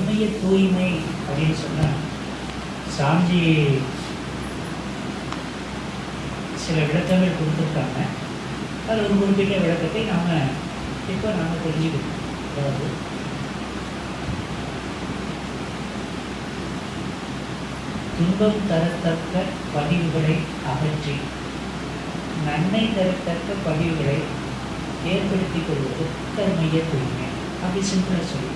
கர்மய தூய்மை அப்படின்னு சொன்னால் சாஞ்சி சில விளக்கங்கள் கொடுத்துருக்காங்க. அது ஒரு குறிப்பிட்ட விளக்கத்தை நாம் இப்போ நாம் தெரிஞ்சுக்கணும். அதாவது துன்பம் தரத்தக்க பதிவுகளை அகற்றி நன்மை தரத்தக்க பதிவுகளை ஏற்படுத்திக் கொள்வது கர்மய தூய்மை. அப்படி சிம்பிளாக சொல்லி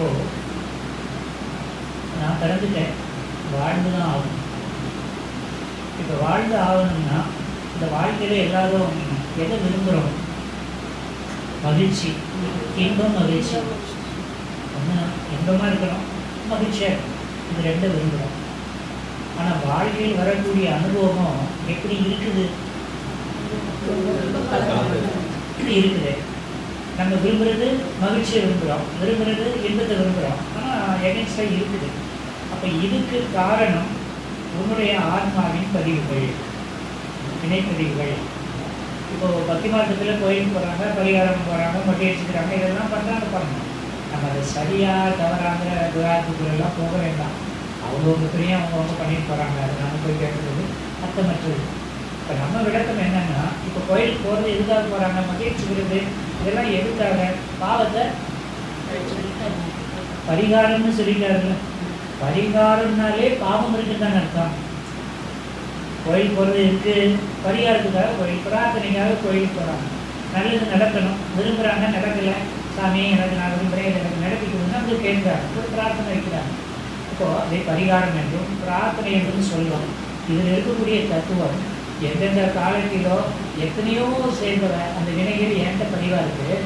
ஓ நான் பிறந்துட்டேன், வாழ்ந்து தான் ஆகணும். இப்போ வாழ்ந்து ஆகணும்னா இந்த வாழ்க்கையில் எல்லாரும் எதை விரும்புகிறோம்? மகிழ்ச்சி, இன்பம், மகிழ்ச்சி. ஒன்று இன்பமாக இருக்கணும், மகிழ்ச்சியாக இருக்கணும். இது ரெண்டும் விரும்புகிறோம். ஆனால் வாழ்க்கையில் வரக்கூடிய அனுபவம் எப்படி இருக்குது? இருக்குது. நம்ம விரும்புகிறது மகிழ்ச்சியை விரும்புகிறோம், விரும்புகிறது இன்பத்தை விரும்புகிறோம். ஆனால் எகென்ஸ்டாக இருக்குது. அப்போ இதுக்கு காரணம் உன்னுடைய ஆத்மாவின் பதிவுகள், வினைப்பதிவுகள். இப்போது பக்தி மார்க்கத்தில் கோயிலுக்கு போகிறாங்க, பரிகாரம் போகிறாங்க, மொட்டை அடிச்சுக்கிறாங்க, இதெல்லாம் பண்ணுறாங்க. பண்ணணும். நம்ம அதை சரியாக தவறாங்கிற விவாதத்துக்குள்ளெல்லாம் போக வேண்டாம். அவங்கவுங்க பிரியம் அவங்கவுங்க பண்ணிட்டு போகிறாங்க. அதை நம்ம போய் கேட்குறது அர்த்தமற்றது. இப்போ நம்ம விளக்கம் என்னென்னா, இப்போ கோயிலுக்கு போகிறது எதுக்காக போகிறாங்க? மொட்டை அடிச்சுக்கிறது இதெல்லாம் எதுக்காக? பாவத்தை பரிகாரம்னு சொல்லிட்டாருல. பரிகாரம்னாலே பாவம் இருக்குன்னு அர்த்தம். கோயில் போகிறது இருக்குது, பரிகாரத்துக்காக கோயில், பிரார்த்தனைக்காக கோயிலுக்கு போகிறாங்க. நல்லது நடக்கணும் விரும்புகிறாங்க, நடக்கலை. சாமி எனக்கு நான் விரும்புகிறேன், எனக்கு நடத்திக்கணும்னு அவங்க கேட்குறாங்க, ஒரு பிரார்த்தனை வைக்கிறாங்க. இப்போது அதே பரிகாரம் என்றும் பிரார்த்தனை என்றும் சொல்லுவோம். இதில் இருக்கக்கூடிய தத்துவம் எந்தெந்த காலத்திலோ எத்தனையோ சேர்ந்தவ அந்த வினைகள் என்கிட்ட பதிவாக இருக்குது.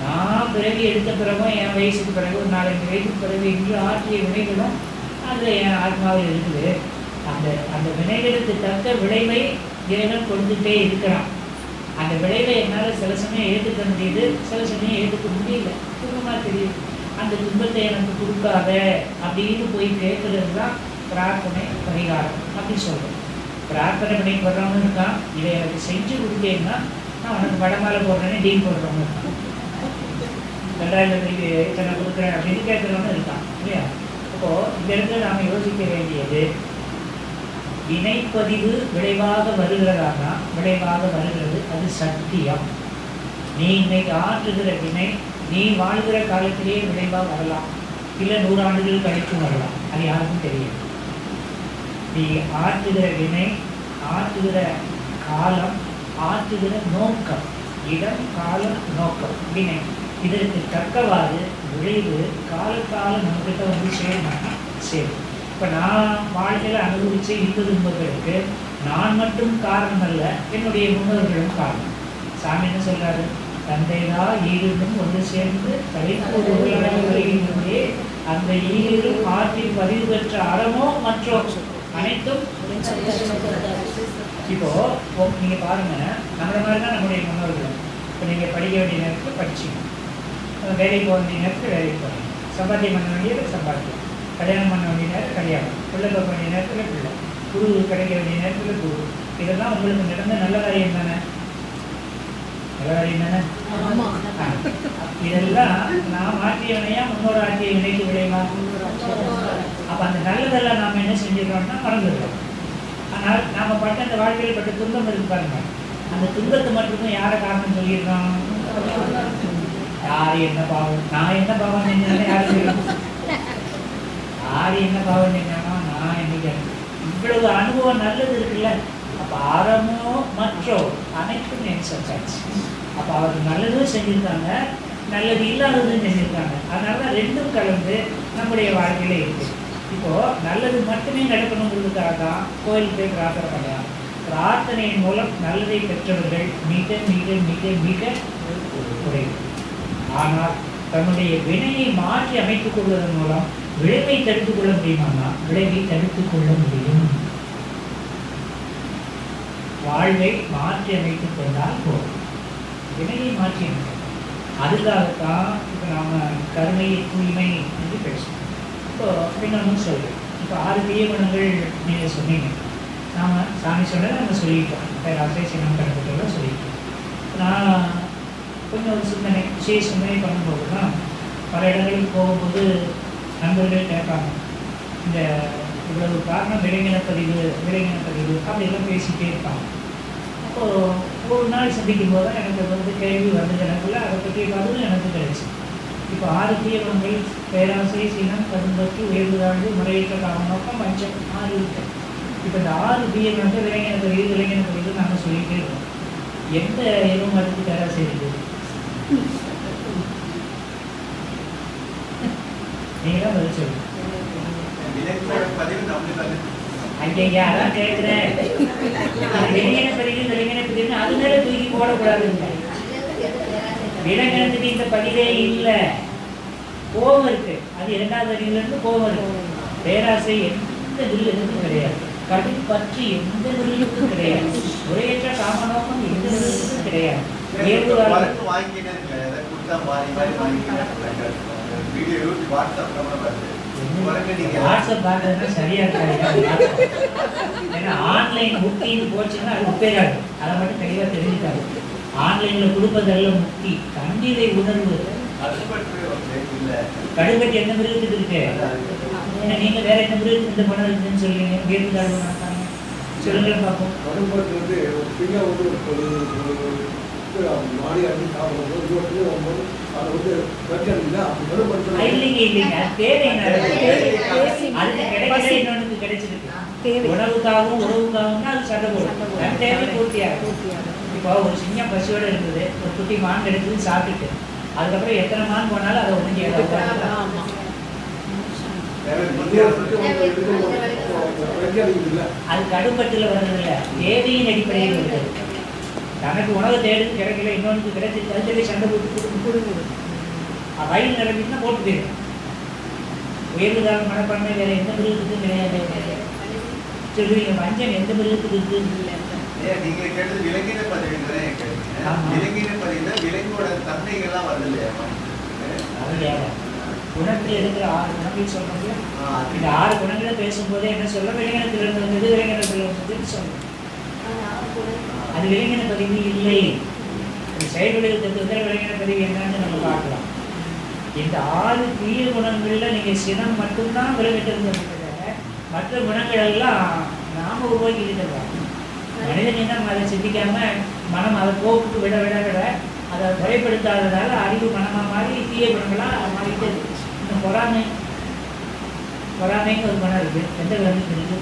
நான் பிறகு எடுத்த பிறகும் என் வயசுக்கு பிறகு ஒரு 4-5 வயசுக்கு பிறகு இன்று ஆற்றிய வினைகளும் அதில் என் ஆத்மாவில் இருக்குது. அந்த அந்த வினைகளுக்கு தக்க விளைவை இறைவன் கொடுத்துட்டே இருக்கிறான். அந்த விளைவை என்னால் சில சமயம் ஏற்றுக்க முடியுது, சில சமயம் ஏற்றுக்க முடியல. துன்பமாக தெரியுது. அந்த துன்பத்தை எனக்கு கொடுக்காத அப்படின்னு போய் கேட்கறது தான் பிரார்த்தனை, பரிகாரம் அப்படின்னு சொல்கிறோம். பிரார்த்தனை பண்ணி போடுறவங்க இருக்கான், இதை எனக்கு செஞ்சு கொடுத்தேன்னா நான் உனக்கு வடமாலை போடுறேன்னு டீல் போடுறவங்க இருக்கான். 2000 இத்தனை கொடுக்குறேன் அப்படின்னு கேட்குறவங்க இருக்கான் இல்லையா? அப்போது இந்த இடத்துல நாம் யோசிக்க வேண்டியது, வினைப்பதிவு விளைவாக வருகிறதானா? விளைவாக வருகிறது, அது சத்தியம். நீ இன்னைக்கு ஆற்றுகிற வினை நீ வாழ்கிற காலத்திலேயே விளைவாக வரலாம், இல்லை 100 ஆண்டுகள் கழிக்கும் வரலாம். அது யாருக்கும் தெரியும். நீ ஆற்றுகிற வினை, ஆற்றுகிற காலம், ஆற்றுகிற நோக்கம், இடம், காலம், நோக்கம், வினை, இதற்கு தக்கவாறு விளைவு காலத்தால் நம்மகிட்ட வந்து சேரணும்னா சேரும். இப்போ நான் வாழ்க்கையில் அனுபவித்த இந்த துன்பங்களுக்கு நான் மட்டும் காரணம் அல்ல, என்னுடைய முன்னோர்களும் காரணம். சாமி என்ன சொல்கிறாரு? தந்தைதா ஈரும் ஒன்று சேர்ந்து தலைப்பு வருகின்றே அந்த ஈரும் ஆற்றில் பதிவு பெற்ற அறமோ மற்றோ அனைத்தும். இப்போது நீங்கள் பாருங்கள், நம்மளை மாதிரி தான் நம்முடைய முன்னோர்கள். இப்போ நீங்கள் படிக்க வேண்டிய நேரத்தில் படிச்சிங்க, வேலைக்கு போக வேண்டிய நேரத்தில் வேலைக்கு போகிறீங்க, சம்பாத்தியம் பண்ண வேண்டியது சம்பாத்தியம், கல்யாணம் பண்ண வேண்டிய நேரத்தில் கல்யாணம், பிள்ளை பார்க்க வேண்டிய நேரத்தில் பிள்ளை, குரு கிடைக்க வேண்டிய நேரத்தில் குரு. இதெல்லாம் உங்களுக்கு நடந்த நல்ல காரியம் தானே? நல்ல காரியம் தானே? இதெல்லாம் நான் ஆற்றிய வினையா முன்னோட ஆற்றிய வினைக்கு விளைவா? அப்போ அந்த நல்லதெல்லாம் நாம் என்ன செஞ்சிடறோம்னா மறந்துடுறோம். ஆனால் நாம் பட்ட அந்த வாழ்க்கையில் பட்ட துன்பம் இருக்கு பாருங்க, அந்த துன்பத்தை மட்டும்தான் யாரை காரணம் சொல்லிடுறோம்? யார் என்ன பாவம், நான் என்ன பாவம் செஞ்சாலும் யாரு சொல்லுவோம்? யார் என்ன பாவம் செஞ்சானோ நான் என்னைக்கு இவ்வளவு அனுபவம் நல்லது இருக்குல்ல. அப்போ ஆரம்பமோ மற்றோ அனைத்தும் என் சச்சாச்சு. அப்போ அவருக்கு நல்லதும் செஞ்சுருக்காங்க, நல்லது இல்லாததும் செஞ்சுருக்காங்க. அதனால தான் ரெண்டும் கலந்து நம்முடைய வாழ்க்கையில இருக்குது. இப்போது நல்லது மட்டுமே நடக்கணுங்கிறதுக்காக தான் கோயிலுக்கு போய் பிரார்த்தனை பண்ணலாம். பிரார்த்தனையின் மூலம் நல்லதை பெற்றவர்கள் மிக மிக மிக மிக குறைவு. ஆனால் தன்னுடைய வினையை மாற்றி அமைத்துக் கொள்வதன் மூலம் விளைவை தடுத்துக் கொள்ள முடியுமானா விளைவை தடுத்துக் கொள்ள முடியும். வாழ்வை மாற்றி அமைத்துக் கொண்டால் போதும், வினையை மாற்றி அமைக்கும். அதுக்காகத்தான் இப்போ நாம் கருணையை தூய்மை என்று பேசணும். இப்போ இன்னொன்று சொல்கிறேன். இப்போ 6 தீய குணங்கள் நீங்கள் சொன்னீங்க, நாம் சாமி சொன்னதை நம்ம சொல்லிட்டோம், பேராசை சின்னம் கணக்குலாம் சொல்லிட்டோம். நான் கொஞ்சம் ஒரு சிந்தனை சிந்தனை பண்ணும்போது தான் பல இடங்களுக்கு போகும்போது நண்பர்கள் கேட்பாங்க, இந்த இவ்வளவு காரணம் விலங்கின பதிவு அப்படியெல்லாம் பேசிகிட்டே இருப்பாங்க. அப்போது ஒரு நாள் சந்திக்கும் போது தான் எனக்கு கேள்வி வந்து எனக்குள்ள அதை பற்றிய பதிலும் எனக்கு கிடைச்சி. இப்போ 6 தீவிரங்கள் பேராசை, சினம், கரும்பற்று, உயர்வுதாழ்வு, முறையற்ற காரணம், மஞ்சள் 6 இருக்கு. இப்போ இந்த 6 தீவிரங்கள் விலங்கின பதிவு நாங்கள் சொல்லிகிட்டே இருக்கோம். எந்த எதுவும் மருந்து பேராசை இருக்குது? நீங்கள் தான் பதில் சொல்லுங்கள். ஐயா அதான் கேட்குறேன். விலங்கின பதிவு அது மேலே தூக்கி போடக்கூடாதுங்க. விலங்கினத்துக்கு இந்த பதிவே இல்லை. கோபம் இருக்கு, அது 2வது அறிவிலிருந்து கோபம் இருக்கு. பேராசை எந்த வில்லுக்கும் கிடையாது. கடும் பற்றி எந்த வில்லுக்கும் கிடையாது. முறையற்ற காமநோக்கம் எந்த வில்லுக்கும் கிடையாது. வாட்ஸ்அப் பார்த்ததுன்னா சரியா இருக்காது. ஏன்னா ஆன்லைன் புக்கிங் போச்சுன்னா அது உப்பேராது. அதை மட்டும் தெளிவாக தெரிஞ்சுக்காது. ஆன்லைனில் கொடுப்பதெல்லாம் முக்தி, தண்ணீரை உணர்வு. கடுப்பட்டி எந்த மிருகத்துக்கு இருக்கு? ஏன்னா நீங்கள் வேற எந்த மிருகத்துக்கு இந்த பணம் இருக்குன்னு சொல்லுவீங்க. கேட்டுக்காடு சொல்லுங்க பார்ப்போம். உணவுக்காகவும் உறவுக்காகவும் அது சண்டை போடும். தேவை பூர்த்தியாகும். இப்போ ஒரு சின்ன பசுவோட இருந்தது, ஒரு குட்டி மான் எடுத்து சாப்பிட்டுட்டு அதுக்கப்புறம் எத்தனை மான் போனாலும் அதை ஒதுங்கி அது கடுப்பட்டில் வர்றதில்லை, தேவையின் அடிப்படையில் வருது. தனக்கு உணவு தேடி கிடைக்கல, இன்னொன்று கிடைச்சி கருத்தலை சண்டை போட்டு வயல் நிரம்பிட்டுனா போட்டு போயிடும். உயர்வுதான மனப்பான்மை வேற எந்த மிருகத்துக்கும் கிடையாது. சொல்லுவீங்க மஞ்சள் எந்த மிருகத்துக்கு இருக்கு? நீங்க கேட்டது விலங்கின பதிவுன்றதே விலங்கின பதிவுல விலங்கோட தன்மைகள்லாம் வருது இல்லையா? குணத்தில் இருக்கிற 6 குணங்கள் சொல்றோம். இந்த 6 குணங்களை பேசும்போதே என்ன சொல்ல, விலங்கினத்திலிருந்து வந்தது, விலங்கினத்தில் வந்ததுன்னு சொல்றோம். அது விலங்கின பதிவு இல்லை. செயல்படுகிறது விலங்கின பதிவு என்னன்னு நம்ம பார்க்கலாம். இந்த 6 தீய குணங்கள்ல நீங்க சினம் மட்டும்தான் விலகிட்டு மற்ற குணங்கள் எல்லாம் நாம உருவாக்கிக்கிட்டு மனிதன் இனம் அதை சிந்திக்காம மனம் அதை போக்கு விட விட விட அதை முறைப்படுத்தாததால அறிவு மனமாக மாறி தீய குணங்களாக மாறிட்டு இருக்கு. இந்த பொறாமைன்னு ஒரு குணம் இருக்கு. எந்த விலங்குக்கு இருக்கு?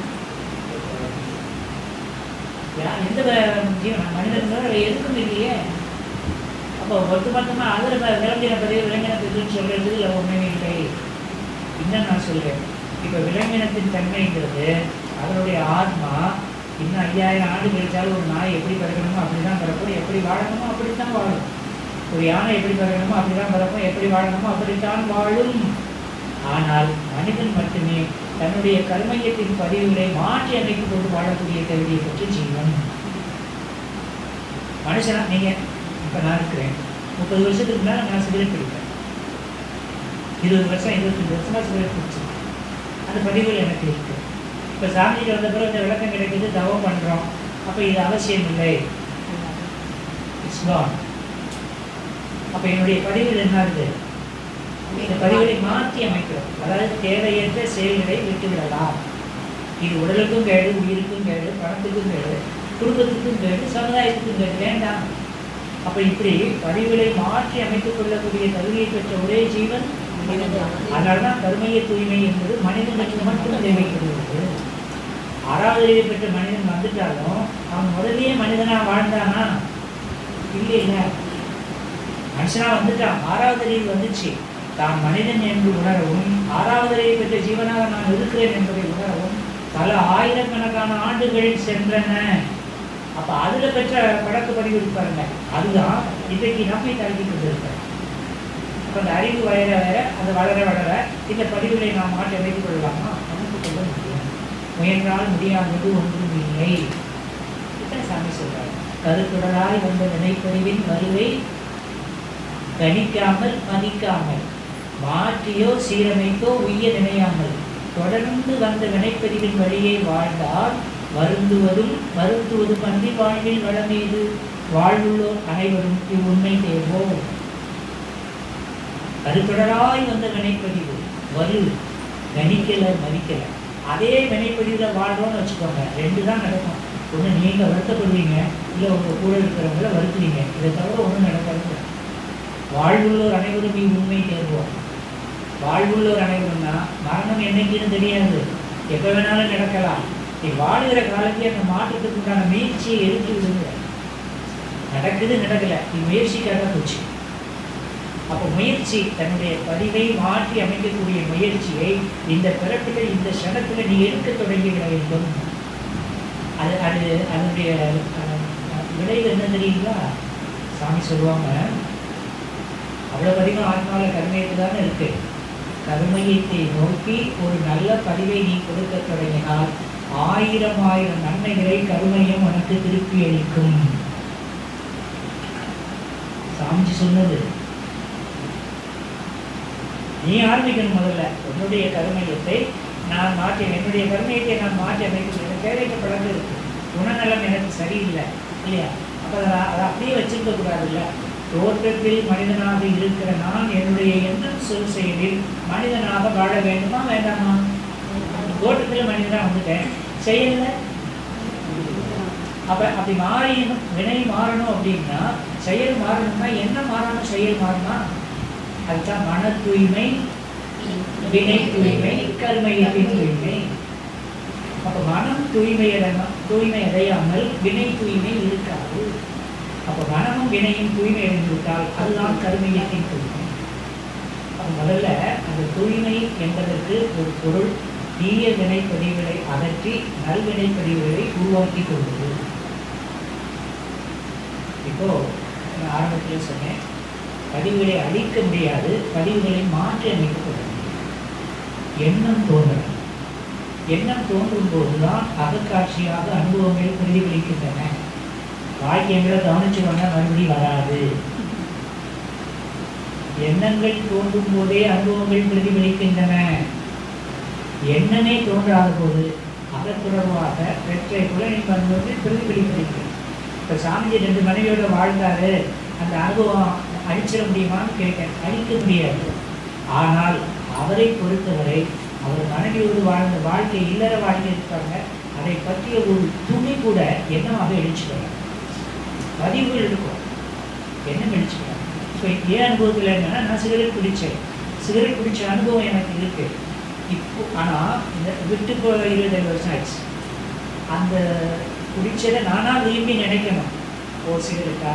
எந்த ஜீவன் மனிதன் எதுக்கும் இல்லையே. அப்போ ஒட்டுமொத்தமாக அதில் விலங்கின பதிவு விலங்கினத்துக்குன்னு சொல்றது இல்லை, ஒன்றுமே இல்லை. இன்னும் நான் சொல்கிறேன், இப்போ விலங்கினத்தின் தன்மைங்கிறது அதனுடைய ஆத்மா இன்னும் 5000 ஆண்டு கழிச்சாலும் ஒரு நாய் எப்படி பிறக்கணுமோ அப்படி தான் பிறக்கும், எப்படி வாழணுமோ அப்படி தான் வாழும். ஒரு யானை எப்படி பிறக்கணுமோ அப்படி தான் பிறக்கும், எப்படி வாழணுமோ அப்படித்தான் வாழும். ஆனால் மனிதன் மட்டுமே தன்னுடைய கர்மயத்தின் பதிவுகளை மாற்றி அமைத்துக் கொண்டு வாழக்கூடிய தகுதியை பற்றி ஜீவன். மனுஷனா நீங்கள் இப்போ நான் இருக்கிறேன், 30 வருஷத்துக்கு முன்னால் நான் சிகரெட் பிடிப்பேன், 20 வருஷம் 25 வருஷமாக சிகரெட் பிடிச்சேன். அந்த பதிவுகள் எனக்கு இருக்கு. இப்போ சாமிக்கு வந்த பிறகு இந்த விளக்கம் கிடைக்குது, தவம் பண்ணுறோம். அப்போ இது அவசியம் இல்லை, இட்ஸ் கான். அப்போ என்னுடைய பதிவுகள் என்ன இருக்குது? இந்த பதிவுகளை மாற்றி அமைக்கிறோம். அதாவது தேவையற்ற செயல்களை விட்டுவிடலாம். இது உடலுக்கும் கேடு, உயிருக்கும் கேடு, பணத்துக்கும் கேடு, குடும்பத்துக்கும் கேடு, சமுதாயத்துக்கும் கேடு, வேண்டாம். அப்போ இப்படி பதிவுகளை மாற்றி அமைத்துக் கொள்ளக்கூடிய தகுதியை பெற்ற ஒரே ஜீவன். அதனால்தான் கர்மய தூய்மை என்பது மனிதனுக்கு மட்டும் தேவைப்படுகிறது. 6வது அறிவை பெற்ற மனிதன் வந்துட்டாலும் அவன் முதலே மனிதனா வாழ்ந்தானா? இல்லை, மனுஷனா வந்துட்டான். 6வது அறிவு வந்துச்சு. தான் மனிதன் என்று உணரவும் 6வது அறிவை பெற்ற ஜீவனாக நான் இருக்கிறேன் என்பதை உணரவும் பல ஆயிரக்கணக்கான ஆண்டுகளில் சென்றன. அப்போ அதில் பெற்ற பழக்க பதிவு இருப்பாருங்க, அதுதான் இன்றைக்கு நம்மை தாக்கி கொண்டிருக்க. அப்போ அந்த அறிவு வளர வேற, அது வளர வளர இந்த பதிவுகளை நாம் மாற்றி அமைத்துக் கொள்ளலாமா? அமைத்துக் கொள்ள முடியும். முயன்றால் முடியாதது ஒன்றும் இல்லை. இதான் சாமி சொல்றாரு. கருத்துடலாய் வந்த வினைப்பதிவின் வருவை கணிக்காமல் மதிக்காமல் மாற்றியோ சீரமைத்தோ உய்ய நினையாமல் தொடர்ந்து வந்த வினைப்பதிவின் வழியை வாழ்ந்தால் வருந்துவதும் அன்றி வாழ்வில் வளமீது. வாழ்வுள்ளோர் அனைவரும் இவ்வுண்மை தேர்வோம். கருத்தொடராய் வந்த வினைப்பதிவு வலு கணிக்கல மதிக்கல. அதே வினைப்பதிவில் வாழ்றோம்னு வச்சுக்கோங்க, ரெண்டு தான் நடக்கும். ஒன்று நீங்கள் வருத்தப்படுவீங்க, இல்லை உங்கள் கூட இருக்கிறவங்கள வருத்துவீங்க. இதை தவிர ஒன்றும் நடக்காது. வாழ்வுள்ளோர் அனைவரும் இவ்வுண்மை தேர்வோம். வாழ்வுள்ளோர் அனைவரும்னா மரணம் என்னைக்குன்னு தெரியாது, எப்போ வேணாலும் நடக்கலாம். நீ வாழுகிற காலத்தையே அந்த மாற்றத்துக்கு உண்டான முயற்சியை எடுத்து விடுங்க. நடக்குது நடக்கலை, நீ முயற்சிக்காக போச்சு. அப்போ முயற்சி, தன்னுடைய பதிவை மாற்றி அமைக்கக்கூடிய முயற்சியை இந்த பிறப்பில் இந்த க்ஷணத்தில் நீ எடுக்க தொடங்கிவிட வேண்டும். அது அது அதனுடைய விளைவு என்ன தெரியுங்களா? சாமி சொல்லுவாங்க, அவ்வளோ பதிவாக ஆத்மாவில் கருமையத்து தானே இருக்கு. கருமையத்தை நோக்கி ஒரு நல்ல பதிவை நீ கொடுக்க தொடங்கினால் 1000 நன்மைகளை கருமையம் உனக்கு திருப்பி அளிக்கும். சாமிஜி சொன்னது. நீ ஆரம்பிக்கணும். முதல்ல உன்னுடைய கருமையத்தை நான் மாற்றி, என்னுடைய கருமையத்தை நான் மாற்றி அமைக்கணும். எனக்கு தேவைப்படாது இருக்கு, குணநலம் எனக்கு சரியில்லை இல்லையா? அப்போ அதை அப்படியே வச்சிருக்க கூடாதுல்ல. தோற்றத்தில் மனிதனாக இருக்கிற நான் என்னுடைய எண்ணம் சொல் செயலில் மனிதனாக வாழ வேண்டுமா வேண்டாமா? தோற்றத்தில் மனிதனாக வந்துட்டேன், செயல்ல அப்போ அப்படி மாறியணும். வினை மாறணும் அப்படின்னா செயல் மாறணும்னா என்ன மாறணும்? செயல் மாறினா அதுதான் மன தூய்மை, வினை தூய்மை, கருமையத்தின் தூய்மை. அப்போ மனம் தூய்மை அடையாமல் வினை தூய்மை இருக்காது. அப்போ மனமும் வினையும் தூய்மை அடைந்துவிட்டால் அதுதான் கருமையத்தின் தூய்மை. அப்போ முதல்ல அந்த தூய்மை என்பதற்கு ஒரு பொருள் தீய வினைப்பதிவுகளை அகற்றி நல்வினைப்பதிவுகளை உருவாக்கி கொள்வது. இப்போ நான் ஆரம்பத்தில் சொன்னேன், பதிவுகளை அழிக்க முடியாது, பதிவுகளை மாற்றி அமைக்கப்பட முடியும். எண்ணம் தோன்றணும். எண்ணம் தோன்றும் போதுதான் அகக்காட்சியாக அனுபவங்கள் பிரதிபலிக்கின்றன. வாக்கியங்களை கவனிச்சுக்கொண்டா மறுபடியும் வராது. எண்ணங்கள் தோன்றும் போதே அனுபவங்கள் பிரதிபலிக்கின்றன. எண்ணமே தோன்றாத போது அகத்துறவாக பெற்றை புலனின் அனுபவங்கள் பிரதிபலிக்கிறது. இப்போ சாமிஜி 2 மனைவியோட வாழ்ந்தாரு, அந்த அனுபவம் அழிச்சிட முடியுமான்னு கேட்க அழிக்க முடியாது. ஆனால் அவரை பொறுத்தவரை அவர் மனைவியோடு வாழ்ந்த வாழ்க்கை இல்லற வாழ்க்கை இருக்காங்க, அதை பற்றிய ஒரு துணி கூட எண்ணமாக எழுச்சிக்கிறார். பதிவுகள் இருக்கும், எண்ணம் எழுச்சிக்கிறார். இப்போ ஏன் அனுபவத்தில் என்னன்னா, நான் சிகரெட் குடித்த அனுபவம் எனக்கு இருக்கு இப்போ. ஆனால் இந்த விட்டு இப்போ 25 வருஷம் ஆயிடுச்சு. அந்த குடிச்சதை நானாக விரும்பி நினைக்கணும். சிகரெட்டா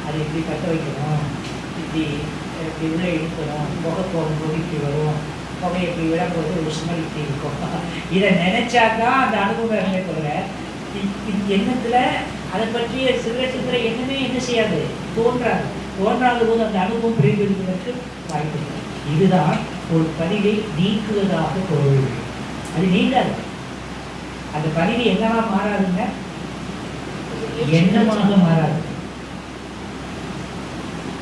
அதை இப்படி கட்ட வைக்கணும், இப்படி உள்ளே இழுக்கணும், புகை போகும்போது இப்படி வரும், புகை இப்படி விடும்போது ஒரு ஸ்மெல் இப்படி இருக்கும். இதை நினைச்சாக்கா அந்த அனுபவம் இருந்தே தவிர எண்ணத்தில் அதை பற்றிய சிகரெட்டுங்கிற எண்ணமே என்ன செய்யாது, தோன்றாத போது அந்த அனுபவம் பிரதிபலிப்பதற்கு வாய்ப்பு இல்லை. இதுதான் ஒரு பதிவை நீக்குவதாக பொருள். அது நீங்காது. அந்த பதிவு என்னவா மாறாதுங்க, எண்ணமாக மாறாது.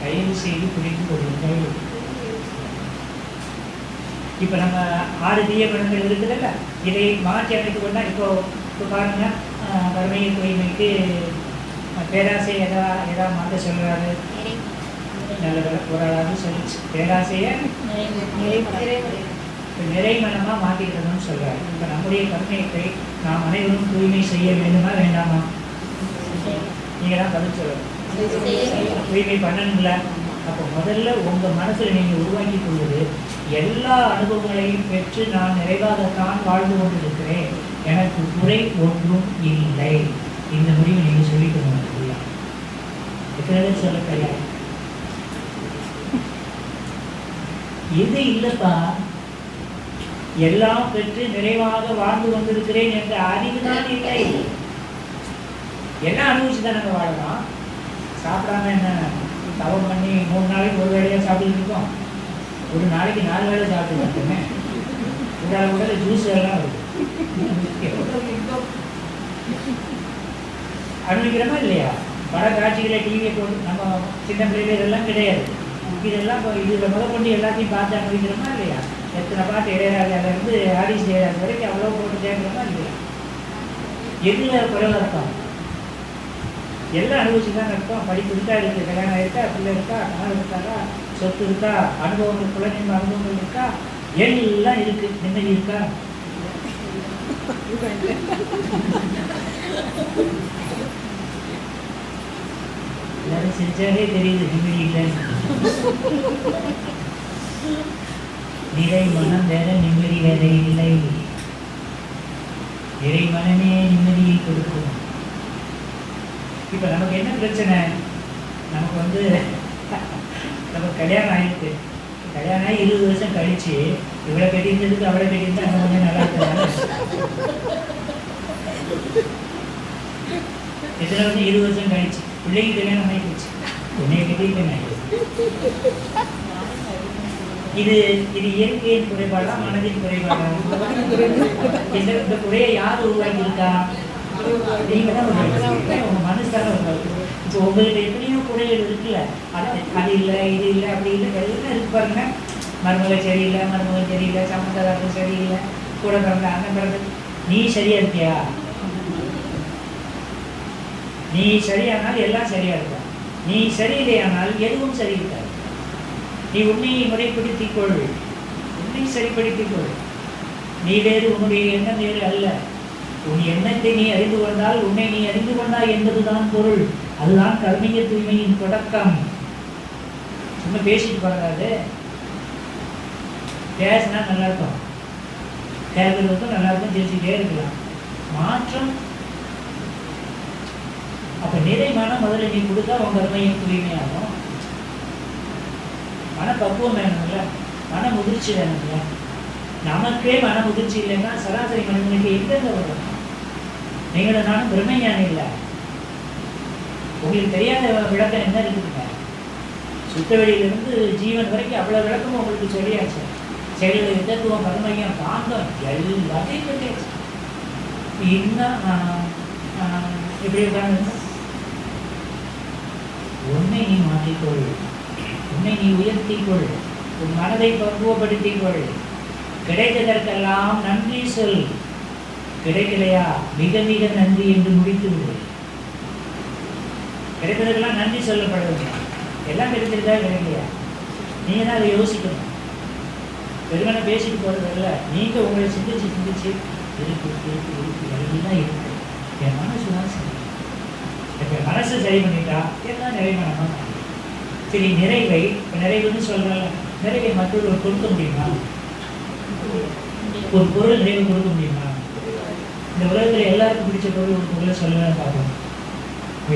தயவு செய்து புரிந்து கொள்ளுங்கள். இப்போ நம்ம 6 தீய குணங்கள் இருக்குதுல்ல, இதை மாற்றி அமைத்துக் கொண்டா இப்போ பாருங்க, வறுமையை தூய்மைக்கு பேராசை எதா மாற்ற சொல்கிறாரு. நல்ல ஒரு சொல்லிச்சு, பேராசையை நிறைமனமாக மாற்றிக்கணும்னு சொல்கிறாரு. இப்போ நம்முடைய கருணையத்தை நாம் அனைவரும் தூய்மை செய்ய வேண்டுமா வேண்டாமா? நீங்கள் தான் பதில் சொல்லணும். தூய்மை பண்ணணுங்களா? அப்போ முதல்ல உங்கள் மனசில் நீங்கள் உருவாக்கி கொள்வது, எல்லா அனுபவங்களையும் பெற்று நான் நிறைவாகத்தான் வாழ்ந்து கொண்டிருக்கிறேன், எனக்கு குறை ஒன்றும் இல்லை. இந்த முடிவை நீங்கள் சொல்லிக்கணும். எத்தனை சொல்ல கிடையாது. எது இல்லைப்பா, எல்லாம் பெற்று நிறைவாக வாழ்ந்து கொண்டிருக்கிறேன் என்ற அறிவுதான் இல்லை. எல்லாம் அனுபவிச்சு தான் நம்ம வாழலாம். சாப்பிடாம என்ன தவம் பண்ணி 3 நாளைக்கு ஒரு வேளையாக சாப்பிட்டு இருக்கோம், ஒரு நாளைக்கு 4 வேளை சாப்பிட்டு இருக்கோமே. உடல் ஜூஸ் எல்லாம் வருது, அனுபவிக்கிறோமா இல்லையா? பட காட்சிகளை டிவியை போட்டு நம்ம சின்ன பிள்ளைகள் இதெல்லாம் கிடையாது. இதெல்லாம் இப்போ இதில் முதற்கொண்டு எல்லாத்தையும் பார்த்து அனுபவிக்கிறோமா இல்லையா? எத்தனை பாட்டு இளையராஜாவிலேருந்து ஹாரிஸ் ஜெயராஜ் வரைக்கும் அவ்வளோ போட்டு கேட்குறோமா இல்லையா? எதில் குறைவாக இருப்பாங்க? எல்லாம் அனுபவிச்சுதான் அர்த்தம். படிப்பு இருக்கா, இருக்கு, கல்யாணம் இருக்கா, பிள்ளை இருக்கா, கணவர் இருக்காரா, சொத்து இருக்கா, அனுபவங்கள், குழந்தைங்க அனுபவங்கள் இருக்கா, எல்லாம் இருக்கு. நிம்மதி இருக்கா? எல்லாரும் சிரிச்சாலே தெரியுது நிம்மதி இல்லைன்னு. நிறை மனம் வேற, நிம்மதி வேற இல்லை. நிறை மனமே நிம்மதியை கொடுக்கும். இப்ப நமக்கு என்ன பிரச்சனை? நமக்கு நமக்கு கல்யாணம் ஆயிருக்கு. கல்யாணம் ஆகி 20 வருஷம் கழிச்சு இவ்வளவு கட்டியிருந்ததுக்கு அவளை கட்டியிருந்தா அந்த கொஞ்சம் நல்லா இருக்கிறாங்க. எத்தனை வருஷம்? 20 வருஷம் கழிச்சு பிள்ளைக்கு கல்யாணம் ஆகி போச்சு. உன்னைய கட்டியிருக்கேன். இது இது இயற்கையின் குறைபாடா, மனதின் குறைபாடா? இந்த குறையை யார் உருவாக்கி இருக்கா? நீங்க தான் உங்க மனசால உருவாக்கி. இப்போ உங்களுக்கு எத்தனையோ குறைகள் இருக்குல்ல, அது இல்லை, இது இல்லை, அப்படி இல்லை, எல்லாம் இருக்கு பாருங்க. மருமகள் சரியில்லை, மருமகள் சரியில்லை, சம்மந்ததாரர்கள் சரியில்லை, கூட பிறந்த அண்ணன் பிறந்த. நீ சரியா இருக்கியா? நீ சரியானால் எல்லாம் சரியா இருக்கும். நீ சரியில்லையானால் எதுவும் சரி இருக்காது. நீ உன்னை முறைப்படுத்திக் கொள், உன்னை சரிப்படுத்திக் கொள். நீ வேறு, உன்னுடைய எண்ணம் வேறு அல்ல. உன் எண்ணத்தை நீ அறிந்து கொண்டால் உன்னை நீ அறிந்து கொண்டாய் என்பதுதான் பொருள். அதுதான் கர்மீக தூய்மையின் தொடக்கம். சும்மா பேசிட்டு போறாது. பேசினா நல்லா இருக்கும், கேட்கறதுக்கும் நல்லா இருக்கும், பேசிக்கிட்டே இருக்கலாம். மாற்றம். அப்ப நிறைமான முதல்ல நீ கொடுத்தா உன் கர்மையும் தூய்மையாகும். மனப்பக்குவம் வேணும்ல, மன முதிர்ச்சி வேணும்ல. நமக்கே மன முதிர்ச்சி இல்லைன்னா சராசரி மனிதனுக்கு எங்கெங்க வரும்? நீங்களும் நானும் பிரம்மஞானி இல்லை. உங்களுக்கு தெரியாத விளக்கம் என்ன இருக்குதுங்க? சுத்த வெளியிலிருந்து ஜீவன் வரைக்கும் அவ்வளவு விளக்கமும் உங்களுக்கு சொல்லியாச்சு. செயல்கள், யுத்தத்துவம், கர்மயம், காந்தம் எல்லாத்தையும் சொல்லியாச்சு. இன்னும் எப்படி உட்கார்ந்து உன்னை நீ மாற்றிக்கொள், உன்னை நீ உயர்த்திக்கொள், உன் மனதை பக்குவப்படுத்திக் கொள். கிடைத்ததற்கெல்லாம் நன்றி சொல். கிடைக்கலையா மிக மிக நன்றி என்று முடித்து விடு. கிடைத்ததற்கெல்லாம் நன்றி சொல்லப்படுவது. எல்லாம் கிடைச்சிருக்கா கிடைக்கலையா? நீங்க தான் அதை யோசிக்கணும். வெறுமனை பேசிட்டு போறது இல்லை. நீங்க உங்களை சிந்திச்சு சிந்திச்சு இருக்கு இருக்கு இருக்கு எல்லாம் இருக்கு. என் மனசு தான் சரி. என் மனசு சரி பண்ணிட்டா எல்லாம் நிறைவானமா. சரி, நிறைவை நிறைவுன்னு சொல்றாங்க. நிறைவை மற்றொருவர் கொடுக்க முடியுமா? ஒரு பொருள் நிறைவு கொடுக்க முடியுமா? இந்த உலகத்துல எல்லாருக்கும் பிடிச்ச பொருள் ஒரு பொருளை சொல்லலாம் பார்க்கணும்.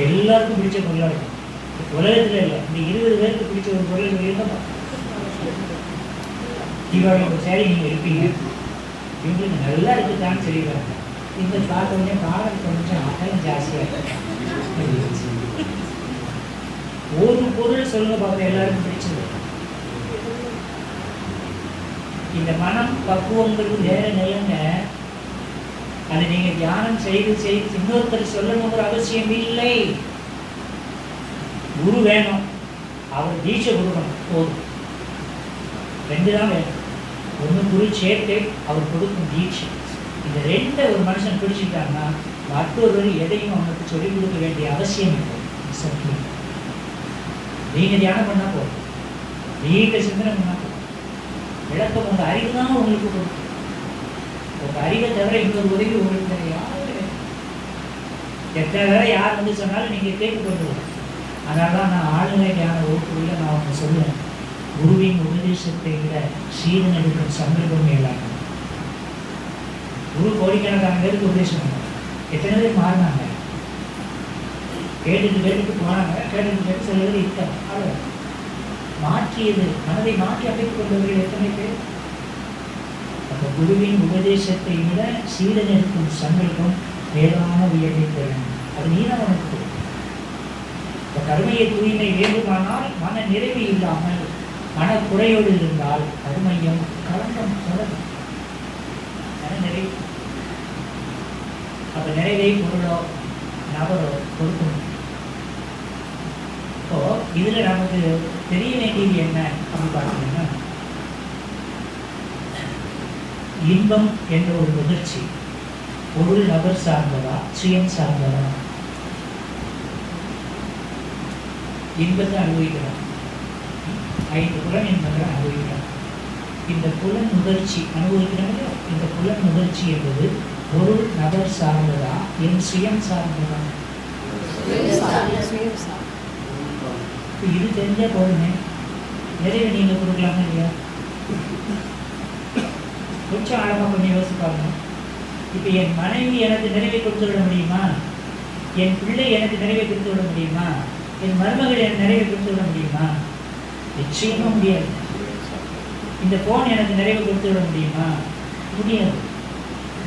எல்லாருக்கும் பிடிச்ச பொருளா இருக்கும். உலகத்துல இல்லை, இந்த 20 பேருக்கு பிடிச்ச ஒரு பொருள் இருந்தா தீபாவளி ஒரு சேரி நீங்க இருப்பீங்க. இவங்களுக்கு நல்லா இருக்குதான்னு சொல்லிடுறாங்க. இந்த பார்த்தோடனே பாடம் கொஞ்சம் அகலம் ஜாஸ்தியா இருக்கு. ஒரு பொருள் சொல்லுங்க பார்க்க எல்லாருக்கும் பிடிச்சது. இந்த மனம் பக்குவங்கிறது வேற நிலைங்க. அதை நீங்க தியானம் செய்து செய்து இன்னொருத்தர் சொல்லணுங்கிற அவசியம் இல்லை. குரு வேணும், அவர் தீட்சை கொடுக்கணும், போதும். 2 தான் வேணும். ஒன்று குரு சேர்க்கை, அவர் கொடுக்கும் தீட்சை. இந்த 2 ஒரு மனுஷன் பிடிச்சிட்டாங்கன்னா மற்றொரு எதையும் அவனுக்கு சொல்லிக் கொடுக்க வேண்டிய அவசியம் இல்லை. சத்தியம். நீங்க தியானம் பண்ணா போதும், நீங்க சிந்தனை பண்ணா போதும். விளக்கம் உங்க அறிவு தான் உங்களுக்கு கொடுக்கும். உங்க அறிவை தவிர இன்னொரு உதவி உங்களுக்கு யாரும் எத்தனை தடவை யார் வந்து சொன்னாலும் நீங்க கேட்டு கொண்டு. அதனாலதான் நான் ஆளுநர் தியான வகுப்புல நான் அவங்க சொல்லுவேன், குருவின் உபதேசத்தை விட சீரன் எடுக்கும் சந்தர்ப்பம் மேலாக. குரு கோடிக்கணக்கான பேருக்கு உபதேசம் பண்ணாங்க. எத்தனை பேர் மாறினாங்க? கேட்டுட்டு போனாங்க, கேட்டு சில பேர் இருக்காங்க. அவ்வளோ மாற்றியது, மனதை மாற்றி அமைத்துக் கொண்டவர்கள் எத்தனை பேர்? அந்த குருவின் உபதேசத்தை விட சீரன் எடுக்கும் சங்கல்பம் மேலான உயர்வை பெறும். அது நீதான் உனக்கு. இந்த கருமையை தூய்மை வேண்டுமானால் மன நிறைவு இல்லாமல் மனக்குறையோடு இருந்தால் கருமையும் கலங்கம் தொடரும். மன நிறைவு. அப்ப நிறைவை பொருளோ நபரோ கொடுக்கணும். இப்போ இதுல நமக்கு தெரிய வேண்டியது என்ன அப்படின்னு பார்த்தீங்கன்னா, இன்பம் என்ற ஒரு முதிர்ச்சி பொருள் நபர் சார்ந்ததா சுயம் சார்ந்ததா? இன்பத்தை அனுபவிக்கிறான். 5 புலன் இன்பங்களை அனுபவிக்கிறான். இந்த புலன் முகர்ச்சி அனுபவிக்கிறாங்க. இந்த புலன் முகர்ச்சி என்பது பொருள் நபர் சார்ந்ததா, என் சுயம் சார்ந்ததா? இது தெரிஞ்சா போதுமே, நிறைய நீங்க கொடுக்கலாமா இல்லையா? கொஞ்சம் ஆழமா கொஞ்சம் யோசிப்பாங்க. இப்போ என் மனைவி எனக்கு நிறைவை கொடுத்து விட முடியுமா? என் பிள்ளை எனக்கு நிறைவை கொடுத்து விட முடியுமா? என் மருமகள் எனக்கு நிறைவை கொடுத்து விட முடியுமா? நிச்சயமா முடியாது. இந்த போன் எனக்கு நிறைவை கொடுத்து விட முடியுமா? முடியாது.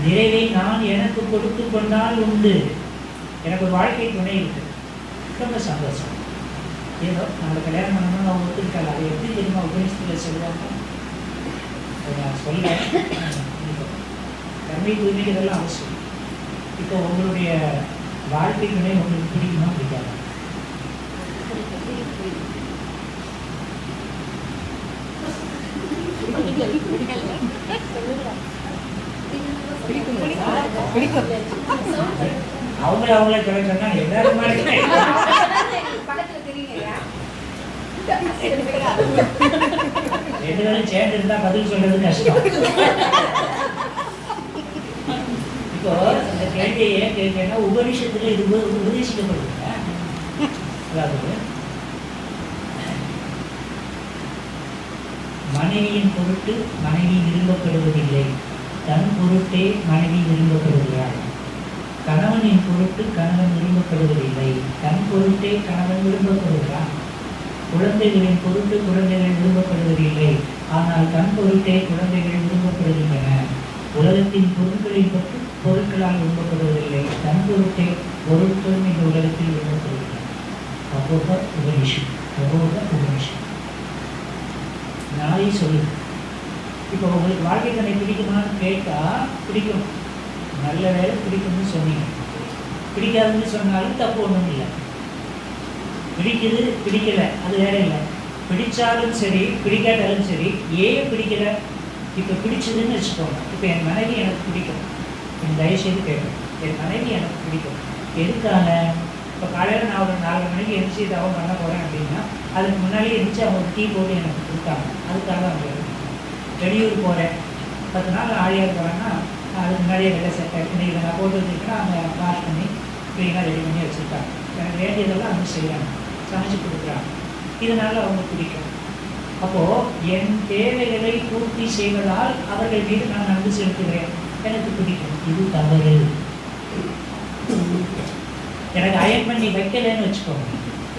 நிறைவை நான் எனக்கு கொடுத்து கொண்டால் உண்டு. எனக்கு ஒரு வாழ்க்கை துணை இருக்கு, ரொம்ப சந்தோஷம். ஏதோ நம்மளை கல்யாணம் பண்ணணும்னு அவங்க ஒத்துக்கிட்டாங்க. அதை எப்படி தெரியுமா உபநிஷத்தில் சொல்லுவாங்க? நான் சொல்ல கர்மை தூய்மைக்கு இதெல்லாம் அவசியம். இப்போ உங்களுடைய வாழ்க்கை துணை உங்களுக்கு பிடிக்குமா பிடிக்காது? அவங்கள சொல்ல சொன்னா எல்லாருமா ரெண்டு பேரும் சேர்ந்து இருந்தா பதில் சொல்றது கஷ்டம். இப்போ இந்த கேள்வியை ஏன் கேட்கன்னா, உபநிஷத்துல இது உபதேசிக்கப்படுதுங்க. அதாவது மனைவியின் பொருட்டு மனைவி விரும்பப்படுவதில்லை, தன் பொருட்டே மனைவி விரும்பப்படுகிறாள். கணவனின் பொருட்டு கணவன் விரும்பப்படுவதில்லை, தன் பொருட்டே கணவன் விரும்பப்படுகிறான். குழந்தைகளின் பொருட்டு குழந்தைகள் விரும்பப்படுவதில்லை, ஆனால் தன் பொருட்டே குழந்தைகள் விரும்பப்படுகின்றன. உலகத்தின் பொருட்களின் பற்றி பொருட்களால் விரும்பப்படுவதில்லை, தன் பொருட்டே பொருட்களும் இந்த உலகத்தில் விரும்பப்படுகின்றன. அபோக உபனிஷம், அபோக உபனிஷம் நாளை சொல்லுது. இப்போ உங்களுக்கு வாழ்க்கை தன்னை பிடிக்குமான்னு கேட்டால் பிடிக்கும், நல்ல வேலை பிடிக்கும்னு சொன்னீங்க. பிடிக்காதுன்னு சொன்னாலும் தப்பு ஒன்றும் இல்லை. பிடிக்குது பிடிக்கலை அது வேற இல்லை. பிடிச்சாலும் சரி பிடிக்காட்டாலும் சரி, ஏன் பிடிக்கல? இப்போ பிடிச்சதுன்னு வச்சுக்கோங்க. இப்போ என் மனைவி எனக்கு பிடிக்கும், என் தயவுசெய்து கேட்கும், என் மனைவி எனக்கு பிடிக்கும். எதுக்காக? இப்போ காலையில் நான் ஒரு 4 மணிக்கு எழுந்துச்சி தவம் பண்ண போகிறேன் அப்படின்னா, அதுக்கு முன்னாடியே எழுந்துச்சி அவங்க ஒரு டீ போட்டு எனக்கு கொடுத்தாங்க. அதுக்காக அவங்க வெளியூர் போகிறேன், 10 நாள் ஆழியாக போகிறேன்னா அதுக்கு முன்னாடியே வெள்ளை சட்டை இன்றைக்கி நான் போட்டு வச்சுருக்கேன்னா அவங்க வாஷ் பண்ணி க்ளீனாக ரெடி பண்ணி வச்சுருக்காங்க. எனக்கு வேண்டியதெல்லாம் அவங்க செய்கிறாங்க, சமைச்சு கொடுக்குறாங்க. இதனால் அவங்க பிடிக்கும். அப்போது என் தேவைகளை பூர்த்தி செய்வதால் அவர்கள் மீது நான் அன்பு செலுத்துகிறேன், எனக்கு பிடிக்கும். இது தவறு. எனக்கு அயன் பண்ணி வைக்கலைன்னு வச்சுக்கோங்க,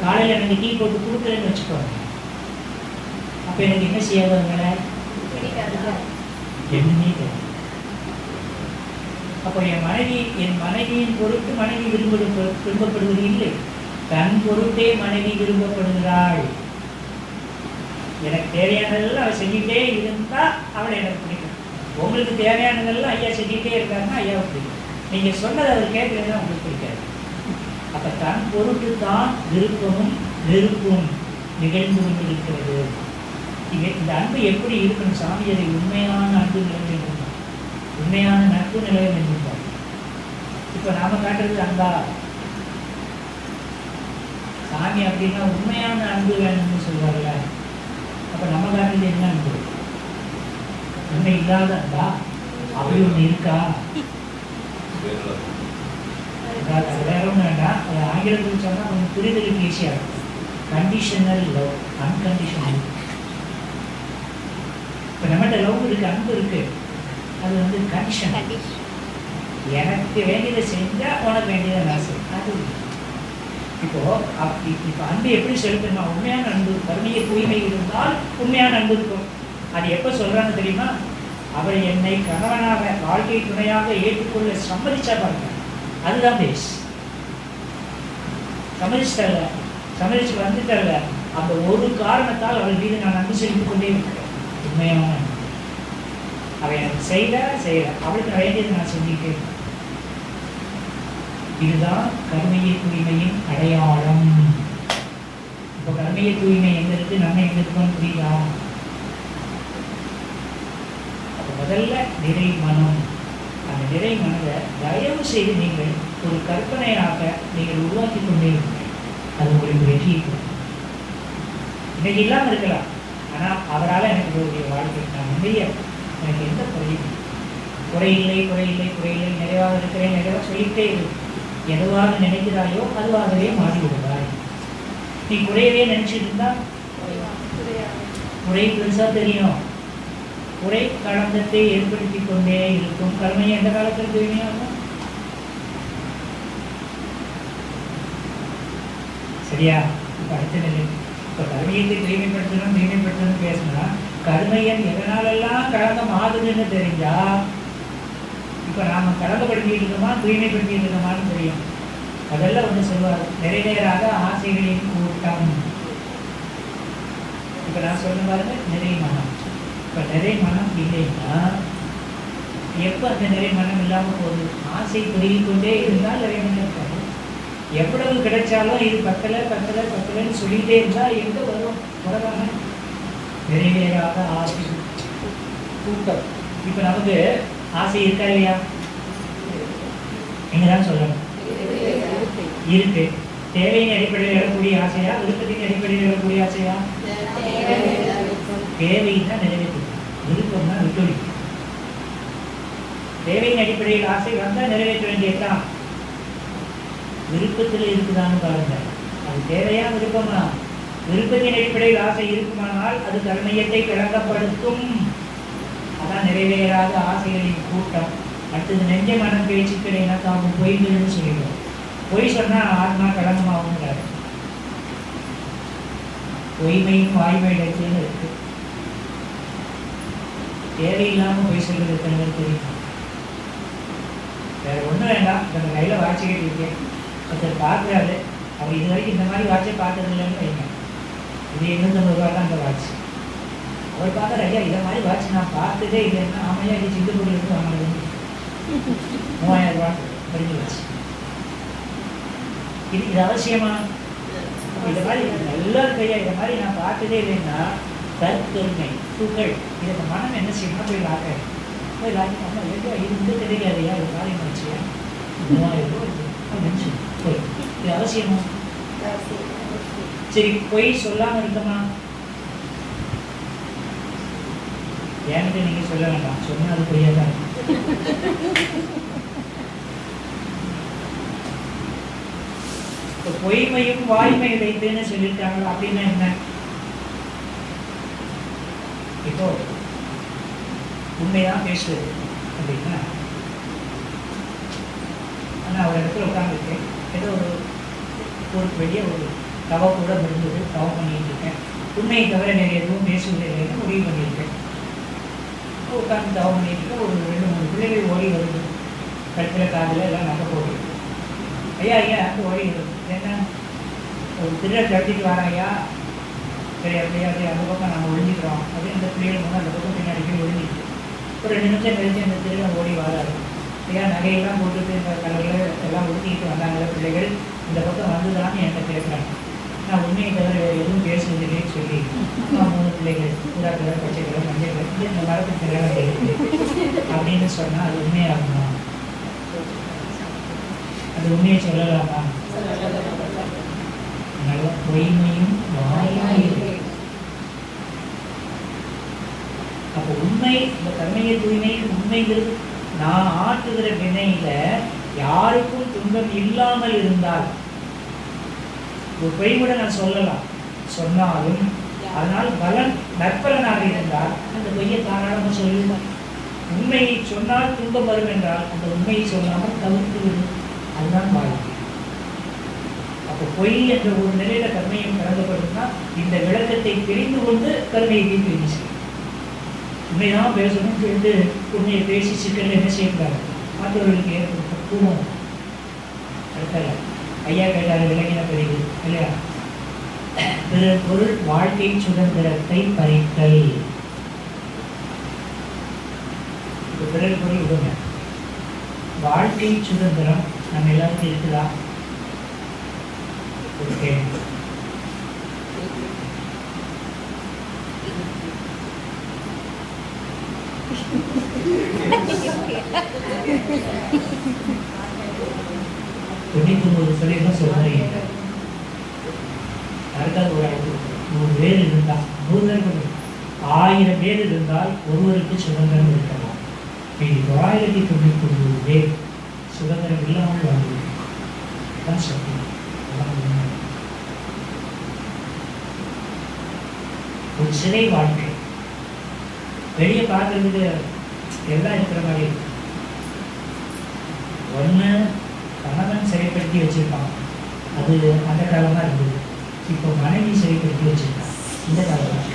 காலையில் எனக்கு டீ போட்டு கொடுக்கலன்னு வச்சுக்கோங்க, அப்போ எனக்கு என்ன செய்யாதவங்கள என்னன்னே தெரியும். அப்போ என் மனைவியின் பொருட்டு மனைவி விரும்பப்படுவது இல்லை, தன் பொருட்டே மனைவி விரும்பப்படுகிறாள். எனக்கு தேவையானதெல்லாம் அவள் செஞ்சுட்டே இருந்தா அவளை எனக்கு பிடிக்கும். உங்களுக்கு தேவையானதெல்லாம் ஐயா செஞ்சுட்டே இருக்காருன்னா ஐயாவை பிடிக்கும். நீங்கள் சொன்னதை அவர் கேட்கலன்னா உங்களுக்கு பிடிக்காது. அப்போ தன் பொருட்டு தான் விருப்பமும் வெறுப்பும் நிகழ்ந்து கொண்டிருக்கிறது. இந்த அன்பு எப்படி இருக்கணும்? சாமி அதை உண்மையான அன்பு நிலைமை இருந்தார், உண்மையான நட்பு நிலையம் என்றிருந்தார். இப்போ நாம காட்டுறது அன்பா? சாமி அப்படின்னா உண்மையான அன்பு வேணும்னு சொல்வார்ல. அப்போ நம்ம காட்டுறது என்ன அன்பு? உண்மை இல்லாத அன்பா? அப்படி ஒன்று இருக்கா? வேற ஒன்றும் வேண்டாம். அது ஆங்கிலத்தில் சொன்னால் கொஞ்சம் புரிதலுக்கு ஈஸியாக இருக்கும். Conditional love, unconditional. இப்போ நம்மகிட்ட லவ் இருக்கு, அன்பு இருக்கு, அது வந்து கண்டிஷன். எனக்கு வேண்டியதை செஞ்சால் உனக்கு வேண்டியதை நான் செய்வேன், அது இப்போ அன்பு எப்படி செலுத்தணுமா? உண்மையான அன்பு, கருணையை தூய்மை இருந்தால் உண்மையான அன்பு இருக்கும். அது எப்போ சொல்றாங்க தெரியுமா? அவர் என்னை கணவனாக வாழ்க்கை துணையாக ஏற்றுக்கொள்ள சம்மதிச்சா பாருங்க, அதுதான் பேஸ். சம்மதிச்சிட்டல, சம்மதிச்சு வந்துட்டல, அந்த ஒரு காரணத்தால் அவள் மீது நான் அன்பு செலுத்திக் கொண்டே இருக்கிறேன். உண்மையான அன்பு. அவள் எனக்கு செய்யல அவளுக்கு வேண்டியது நான் செஞ்சுக்கிட்டே இருக்கேன். இதுதான் கருணையை தூய்மையின் அடையாளம். இப்போ கருணையை தூய்மை எங்க இருக்கு, நம்ம எங்க இருக்கோம்னு புரியுதா? அப்போ முதல்ல நிறை மனம். அந்த நிறை மனதை தயவு செய்து நீங்கள் ஒரு கற்பனையாக நீங்கள் உருவாக்கி கொண்டே இருங்கள். அது உங்களுக்கு வெற்றியை கொடுக்கும். இன்னைக்கு இல்லாமல் இருக்கலாம், ஆனால் அவரால் எனக்கு ஒரு வாழ்க்கை நான் நிறைய எனக்கு எந்த குறையும் குறையில்லை குறையில்லை குறையில்லை நிறைவாக இருக்கிறேன் நிறைவாக சொல்லிக்கிட்டே இருக்கு. எதுவாக நினைக்கிறாயோ அதுவாகவே மாறி விடுவாய். நீ குறையவே நினைச்சிட்டு இருந்தா குறை பெருசா தெரியும். குறை களங்கத்தை ஏற்படுத்தி கொண்டே இருக்கும். கருமையை எந்த காலத்தில் தூய்மையாகும்? சரியா? இப்போ அடுத்த நிலை, இப்போ கருமையத்தை தூய்மைப்படுத்தணும் பேசினா கருமையன் எதனாலெல்லாம் களங்கம் ஆகுதுன்னு தெரிஞ்சா இப்போ நாம் களங்கப்படுத்திட்டு இருக்கோமா தூய்மைப்படுத்திட்டு இருக்கோமான்னு தெரியும். அதெல்லாம் ஒன்று சொல்லுவார், நிறைவேறாத ஆசைகளின் கூட்டம். இப்போ நான் சொன்ன பாருங்க நிறை மனம். இப்போ நிறை மனம் இல்லைன்னா எப்போ அந்த நிறை மனம் இல்லாமல் போகுது? ஆசை பெருகி கொண்டே இருந்தால் நிறைய மனம் இருக்காது. எவ்வளவு கிடைச்சாலும் இது பத்தலை பத்தலை பத்தலைன்னு சொல்லிகிட்டே இருந்தால் எங்கே வரும்? வரவாங்க நிறைவேறாத ஆசை கூட்டம். இப்போ நமக்கு ஆசை இருக்கா இல்லையா? நீங்க தான் சொல்லணும். இருக்கு. தேவையின் அடிப்படையில் எழக்கூடிய ஆசையா, விருப்பத்தின் அடிப்படையில் எழக்கூடிய ஆசையா? தேவைன்னா நிறைவேற்று, விருப்பம்னா விட்டொழி. தேவையின் அடிப்படையில் ஆசை வந்தால் நிறைவேற்ற வேண்டியதுதான். விருப்பத்தில் இருக்குதான்னு பாருங்க, அது தேவையா விருப்பமா? விருப்பத்தின் அடிப்படையில் ஆசை இருக்குமானால் அது கர்மயத்தை விளங்கப்படுத்தும். அதான் நிறைவேறாத ஆசைகளின் கூட்டம். அடுத்தது நெஞ்ச மனம் பேச்சுக்களை தாமும் பொய்கள்னு சொல்லிடுவோம். பொய் சொன்னால் ஆத்மா களங்கமாகுங்கிறாரு. பொய்மையும் வாய்மையிடத்துன்னு இருக்கு. தேவையில்லாமல் பொய் சொல்றது தெரியும். வேற ஒன்றும் வேண்டாம், நம்ம கையில் வாட்சி கட்டியிருக்கேன், ஒருத்தர் பார்க்குறாரு, அவர் இது வரைக்கும் இந்த மாதிரி வாட்சை பார்த்தது இல்லைன்னு வைங்க. இது 250 ரூபா தான் அந்த வாட்ச். அவர் பார்க்குற, ஐயா இதை மாதிரி வாட்ச் நான் பார்த்ததே இல்லைன்னா, ஆமையா இது சிங்கப்பூர்லேருந்து வாங்கினது 3000 ரூபா முடிஞ்சு வச்சு. இது அவசியமா? இதை மாதிரி நல்லா இருக்கையா, இதை மாதிரி நான் பார்த்ததே இல்லைன்னா தற்பெருமை புகழ், இதுக்கு மனம் என்ன செய்யணும்? போய் லாக்க போய் லாக்கி நம்ம எங்கே இது தெரியாதையா, இது மாதிரி நினச்சியா 3000 ரூபா நினச்சி போய் இது அவசியமா? சரி, பொய் சொல்லாமல் இருக்கமா? ஏன்ட்டு நீங்கள் சொல்ல வேண்டாம், சொன்னால் அது பொய்யா தான். இப்போ பொய்மையும் வாய்மை வைத்துன்னு சொல்லியிருக்காங்க. அப்படின்னா என்ன? இப்போ உண்மைதான் பேசுறது அப்படின்னா, ஆனால் ஒரு இடத்துல உட்காந்துருக்கேன், ஏதோ ஒரு பெரிய ஒரு தவம் கூட இருந்தது, தவம் பண்ணிட்டு இருக்கேன், உண்மையை தவிர வேறு எதுவும் பேசுவதில்லைன்னு முடிவு பண்ணியிருக்கேன். உட்காந்து தவம் பண்ணிட்டு இருக்க ஒரு 2-3 பிள்ளைகள் ஓடி வருது, கட்டில் காதில் எல்லாம் நகை போட்டு, ஐயா ஐயா அங்கே ஓடி வருது, என்ன ஒரு திருட கடத்திட்டு வராயா, சரி அப்படியா, அப்படியே அந்த பக்கம் நாங்கள் ஒழிஞ்சிக்கிறோம் அப்படின்னு அந்த பிள்ளைகள் வந்து அந்த பக்கம் பின்னாடி போய் ஒழிஞ்சிட்டு ஒரு 2 நிமிஷம் கழிச்சு அந்த திருடன் ஓடி வராது. ஐயா நகையெல்லாம் போட்டுட்டு இந்த கலரில் எல்லாம் ஒழிஞ்சிக்கிட்டு வந்தாங்களே பிள்ளைகள், இந்த பக்கம் வந்துதான்னு என்கிட்ட கேட்குறாங்க. நான் உண்மையை தவிர எதுவும் பேசுவதில்லைன்னு சொல்லி 3 பிள்ளைகள் பூரா கலர், பச்சை கலர், மஞ்சள் கலர், இந்த மரத்துக்கு கல்யாணம் இருக்குது அப்படின்னு சொன்னால் அது உண்மையாகுமா? அது உண்மையை சொல்லலாமா? நல்ல பொய்மையும் வாய்மையும். அப்போ உண்மை, இந்த கர்மைய தூய்மை உண்மைங்கிறது நான் ஆற்றுகிற வினையில யாருக்கும் துன்பம் இல்லாமல் இருந்தால், ஒரு பொய் கூட நான் சொல்லலாம், சொன்னாலும் அதனால் பலன் நற்பலனாக இருந்தால் அந்த பொய்யை தாராளமாக சொல்லுவோம். உண்மையை சொன்னால் துன்பம் வரும் என்றால் அந்த உண்மையை சொல்லாமல் தவிர்த்து விடும். அதுதான் வாழ்க்கை. அப்போ பொய் என்ற ஒரு நிலையில கர்மையும் கலந்தப்படும்னா இந்த விளக்கத்தை தெரிந்து கொண்டு கர்மையை தீர்வு செய்யும். உண்மைதான் பேசணும் சொல்லிட்டு உண்மையை பேசி சிக்கல் என்ன செய்யக்கூடாது, மற்றவர்களுக்கு ஏற்படுத்த கூடும். அடுத்த ஐயா கேட்டாரு விளங்கின பிறகு இல்லையா, பிறர் பொருள் வாழ்க்கை சுதந்திரத்தை பறித்தல். பிறர் பொருள் விடுங்க, வாழ்க்கை சுதந்திரம் நம்ம எல்லாருக்கும் இருக்குதா? ஓகே, தொண்ணூத்தி 9 சொல்லியிருந்தோம் சொல்றீங்க, யாருக்காவது ஒரு ஆயிரத்தி 100 பேர் இருந்தால் 100 பேர் 1000 பேர் இருந்தால் ஒருவருக்கு சுதந்திரம் இருக்கலாம். மீதி 999 பேர் சுதந்திரம் இல்லாமல் வாழ்வது தான் சத்தியம். ஒரு சிறை வாழ்க்கை வெளியே பார்க்கறதுக்கு எல்லாம் இருக்கிற மாதிரி இருக்கு. ஒன்று கணவன் சிறைப்படுத்தி வச்சிருப்பான், அது அந்த காலம் தான் இருந்தது. இப்போ மனைவி சிறைப்படுத்தி வச்சிருக்கான், இந்த காலம் தான்.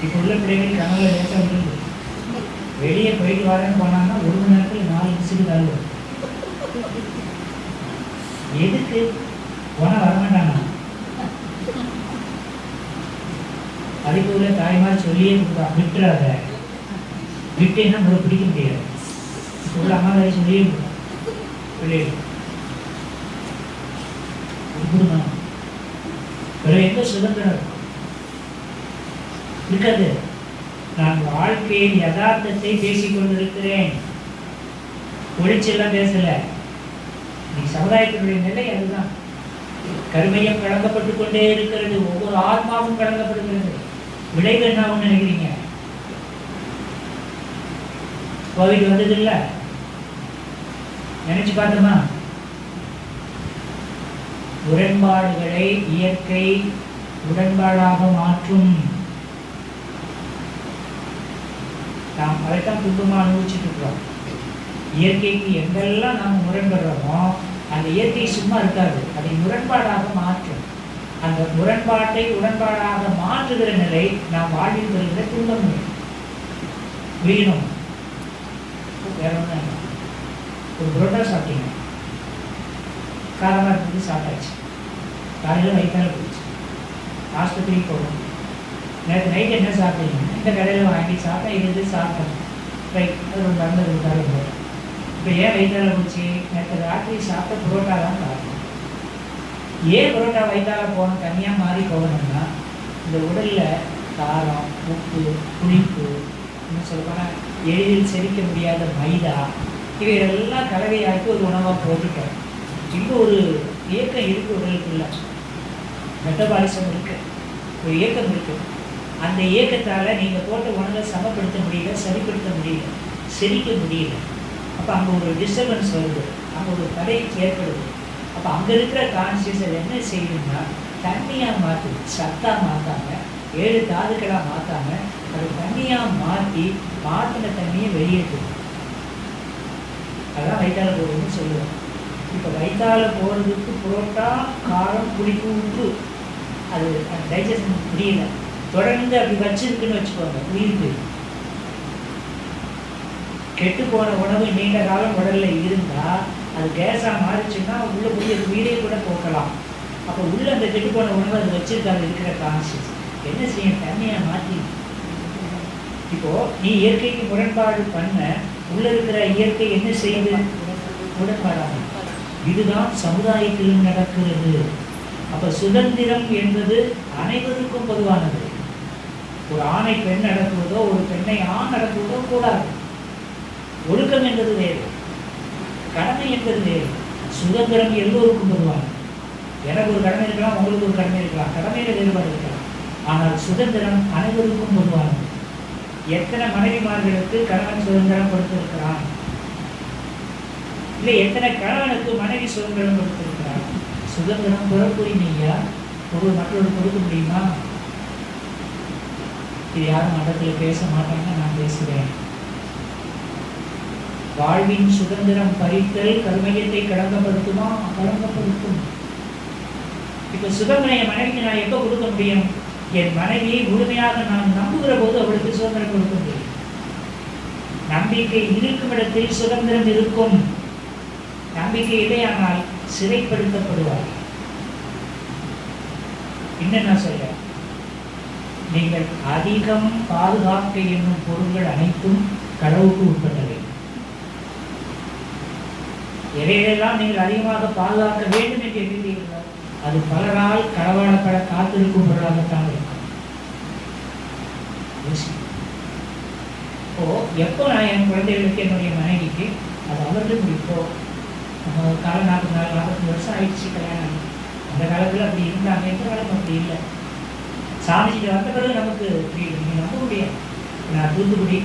இப்போ உள்ள பிள்ளைகள் கனவுல லேசாக விழுந்து வெளியே போயிட்டு வரேன்னு போனாங்கன்னா 1 மணி நேரத்தில் 4 விசிறு தள்ளுவோம். எதுக்கு போனால் வரமாட்டானா? அதுக்கு உள்ள தாய்மார் சொல்லியே கொடுத்தா விட்டுறாத, விட்டேன்னா நம்ம பிடிக்க முடியாது. உள்ள அம்மா வேலை சொல்லியே கொடுத்தா பிள்ளைகள் வேற எந்த சுதந்திரம் இருக்காது. நான் வாழ்க்கையின் யதார்த்தத்தை பேசிக் கொண்டிருக்கிறேன், ஒளிச்செல்லாம் பேசல. நீ சமுதாயத்தினுடைய நிலை அதுதான். கருமையம் கலங்கப்பட்டு கொண்டே இருக்கிறது, ஒவ்வொரு ஆத்மாவும் கலங்கப்படுகிறது. விளைவு என்ன நினைக்கிறீங்க? கோவிட் வந்தது இல்ல, நினைச்சு பார்த்தோமா? முரண்பாடுகளை இயற்கை உடன்பாடாக மாற்றும். நாம் அதைத்தான் துன்பமாக அனுபவிச்சுட்டு இருக்கிறோம். இயற்கைக்கு எங்கெல்லாம் நாம் முரண்படுறோமோ அந்த இயற்கை சும்மா இருக்காது, அதை முரண்பாடாக மாற்றும். அந்த முரண்பாட்டை உடன்பாடாக மாற்றுகிற நிலை நாம் வாழ்வில் வருகிற துன்பம். வீணும் வேற ஒன்றும் ஒரு புரோட்டா சாப்பிட்டீங்க, காரமாக இருந்தது, சாப்பிட்டாச்சு. காலையில் வயிற்றால போச்சு, ஆஸ்பத்திரிக்கு போகணும். நேற்று நைட் என்ன சாப்பிட்டீங்க? இந்த கடையில் வாங்கி சாப்பிட்டா இது சாப்பிட்டோம், ரைட், அது ஒரு மருந்து கொடுத்தாலும் போதும். இப்போ ஏன் வயிற்றால போச்சு? நேற்று ராத்திரி சாப்பிட்ட புரோட்டா தான் காரணம். ஏன் புரோட்டா வயிற்றால போகணும், தனியாக மாறி போகணும்னா இந்த உடலில் காரம், உப்பு, புளிப்பு, இன்னும் சொல்லப்போனால் எளிதில் செரிக்க முடியாத மைதா, இவையெல்லாம் கலவையாக்கி ஒரு உணவாக போட்டுட்டோம். இப்போ ஒரு இயக்கம் இருக்குது உடலுக்குள்ள, மெட்டபாலிசம் இருக்கு, ஒரு இயக்கம் இருக்கு. அந்த இயக்கத்தால் நீங்கள் போட்ட உணவை சமப்படுத்த முடியல, சரிப்படுத்த முடியல, செரிக்க முடியல. அப்போ அங்கே ஒரு டிஸ்டர்பன்ஸ் வருது, அங்கே ஒரு தடை ஏற்படுது. அப்போ அங்கே இருக்கிற கான்சியஸ் அது என்ன செய்யணும்னா தண்ணியாக மாற்றுது, சத்தாக மாற்றாமல் 7 தாதுக்களாக மாற்றாமல் அது தண்ணியாக மாற்றி மாற்றின தண்ணியை வெளியேற்றுது. அதான் வயிற்றால போடுறதுன்னு சொல்லுவோம். இப்போ வயிற்றால போகிறதுக்கு புரோட்டா, காரம், புளிப்பு, உப்பு, அது டைஜஷன் முடியல, தொடர்ந்து அப்படி வச்சிருக்குன்னு வச்சுக்கோங்க, உயிருக்கு. கெட்டு போன உணவு நீண்ட காலம் உடல்ல இருந்தால் அது கேஸாக மாறிச்சுன்னா உள்ள போய் அது உயிரை கூட போக்கலாம். அப்போ உள்ள அந்த கெட்டு போன உணவு அது வச்சிருக்காது இருக்கிற கான்சியஸ் என்ன செய்யும்? தண்ணியாக மாற்றி. இப்போ நீ இயற்கைக்கு முரண்பாடு பண்ண உள்ள இருக்கிற இயற்கை என்ன செய்யுது? முரண்பாடாக. இதுதான் சமுதாயத்திலும் நடக்கிறது. அப்போ சுதந்திரம் என்பது அனைவருக்கும் பொதுவானது. ஒரு ஆணை பெண் நடக்குவதோ ஒரு பெண்ணை ஆண் நடக்குவதோ கூடாது. ஒழுக்கம் என்பது வேறு, கடமை என்பது வேறு. சுதந்திரம் எல்லோருக்கும் பொதுவானது. எனக்கு ஒரு கடமை இருக்கலாம், உங்களுக்கு ஒரு கடமை இருக்கலாம், கடமையில வேறுபாடு இருக்கலாம். ஆனால் சுதந்திரம் அனைவருக்கும் பொதுவானது. எத்தனை மனைவிமார்களுக்கு கணவன் சுதந்திரம் கொடுத்திருக்கிறான்? இல்லை எத்தனை கணவனுக்கு மனைவி சுதந்திரம் கொடுத்திருக்கிறான்? சுதந்திரம் புறப்புரிமையா ஒருவர் மற்றொரு கொடுக்க முடியுமா? இது யாரும் மண்டலத்தில் பேச மாட்டாங்க, நான் பேசுகிறேன். வாழ்வின் சுதந்திரம் பறித்தல் கர்மயத்தை களங்கப்படுத்துமா? களங்கப்படுத்தும். இப்ப சுதந்திரம் என் மனைவிக்கு நான் எப்ப கொடுக்க முடியும்? என் மனைவியை முழுமையாக நான் நம்புகிற போது அவளுக்கு சுதந்திரம் கொடுக்க முடியும். நம்பிக்கை இருக்கும் இடத்தில் சுதந்திரம் இருக்கும். நம்பிக்கை இல்லையானால் சிறைப்படுத்தப்படுவார். இன்னும் நான் சொல்ல, நீங்கள் அதிகம் பாதுகாக்க என்னும் பொருள்கள் அனைத்தும் கடவுளுக்கு உட்பட்டவை. எதையெல்லாம் நீங்கள் அதிகமாக பாதுகாக்க வேண்டும் என்று எண்ணுகிறீர்களோ அது பலரால் களவாடப்பட காத்திருக்கும் பொருளாகத்தான் இருக்கும். இப்போ எப்போ நான் என் குழந்தைகளுக்கு என்னுடைய மனைவிக்கு அது அவர்களுக்கு இப்போ நம்ம காலம் 44 45 வருஷம் ஆயிடுச்சு கல்யாணம். அந்த காலத்தில் அப்படி இருந்தாங்க, இந்த காலம் அப்படி இல்லை. சாமிஜிக்கு வந்த பிறகு நமக்கு நீங்கள் நம்ப முடியாது. நான் தூத்துக்குடி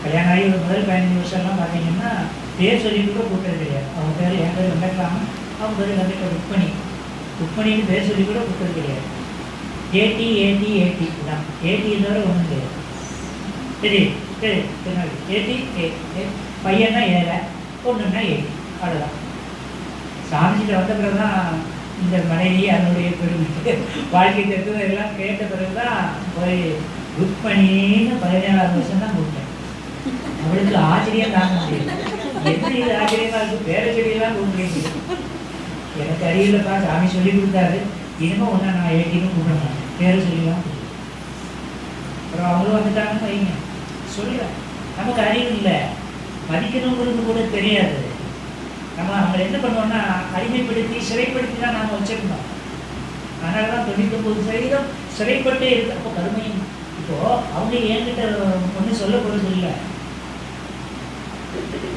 கல்யாணம் ஆகி ஒரு முதல் 15 வருஷம்லாம் பார்த்தீங்கன்னா பேர் சொல்லி கூட கூப்பிட்டது கிடையாது. அவங்க பேர் என் பேர் வெங்கட்ராமன், அவங்க பேர் வெங்கட்ட ருக்மணின்னு பேர் சொல்லி கூட கூப்பிட்டது கிடையாது. ஏடி ஏடி ஏடி தான், ஏடி தவிர ஒன்றும் கிடையாது. சரி சரி சரி, ஏடி பையன்னா 7, பொண்ணுன்னா 8, அவ்வளோதான். சாமிஜிட்ட வந்த பிறகு தான் இந்த மனைவி அதனுடைய பெருமை வாழ்க்கை தத்துவம் எல்லாம் கேட்ட பிறகு தான் போய் ருக்மணின்னு 17ஆவது வருஷம் தான் கூப்பிட்டேன். அவளுக்கு ஆச்சரியம் தாங்க முடியும். எப்படி இது ஆச்சரியமா இருக்கு, பேர செடியெல்லாம் கூப்பிடுறீங்க. எனக்கு அறிவில்லப்பா, சாமி சொல்லி கொடுத்தாரு. இனிமே ஒன்றா நான் ஏட்டின்னு கூப்பிட மாட்டேன், பேர சொல்லிலாம். அப்புறம் அவங்களும் வந்துட்டாங்கன்னு வைங்க, சொல்லுவேன். நமக்கு அறிவு இல்லை, மதிக்கணுங்கிறது கூட தெரியாது. நம்ம அவங்களை என்ன பண்ணுவோம்னா அடிமைப்படுத்தி சிறைப்படுத்தி தான் நாம் வச்சிருந்தோம். அதனால தான் 99% சிறைப்பட்டே இருக்கு. அப்போ கருமையும் இப்போ அவங்க என்கிட்ட ஒன்றும் சொல்ல போகிறது இல்லை.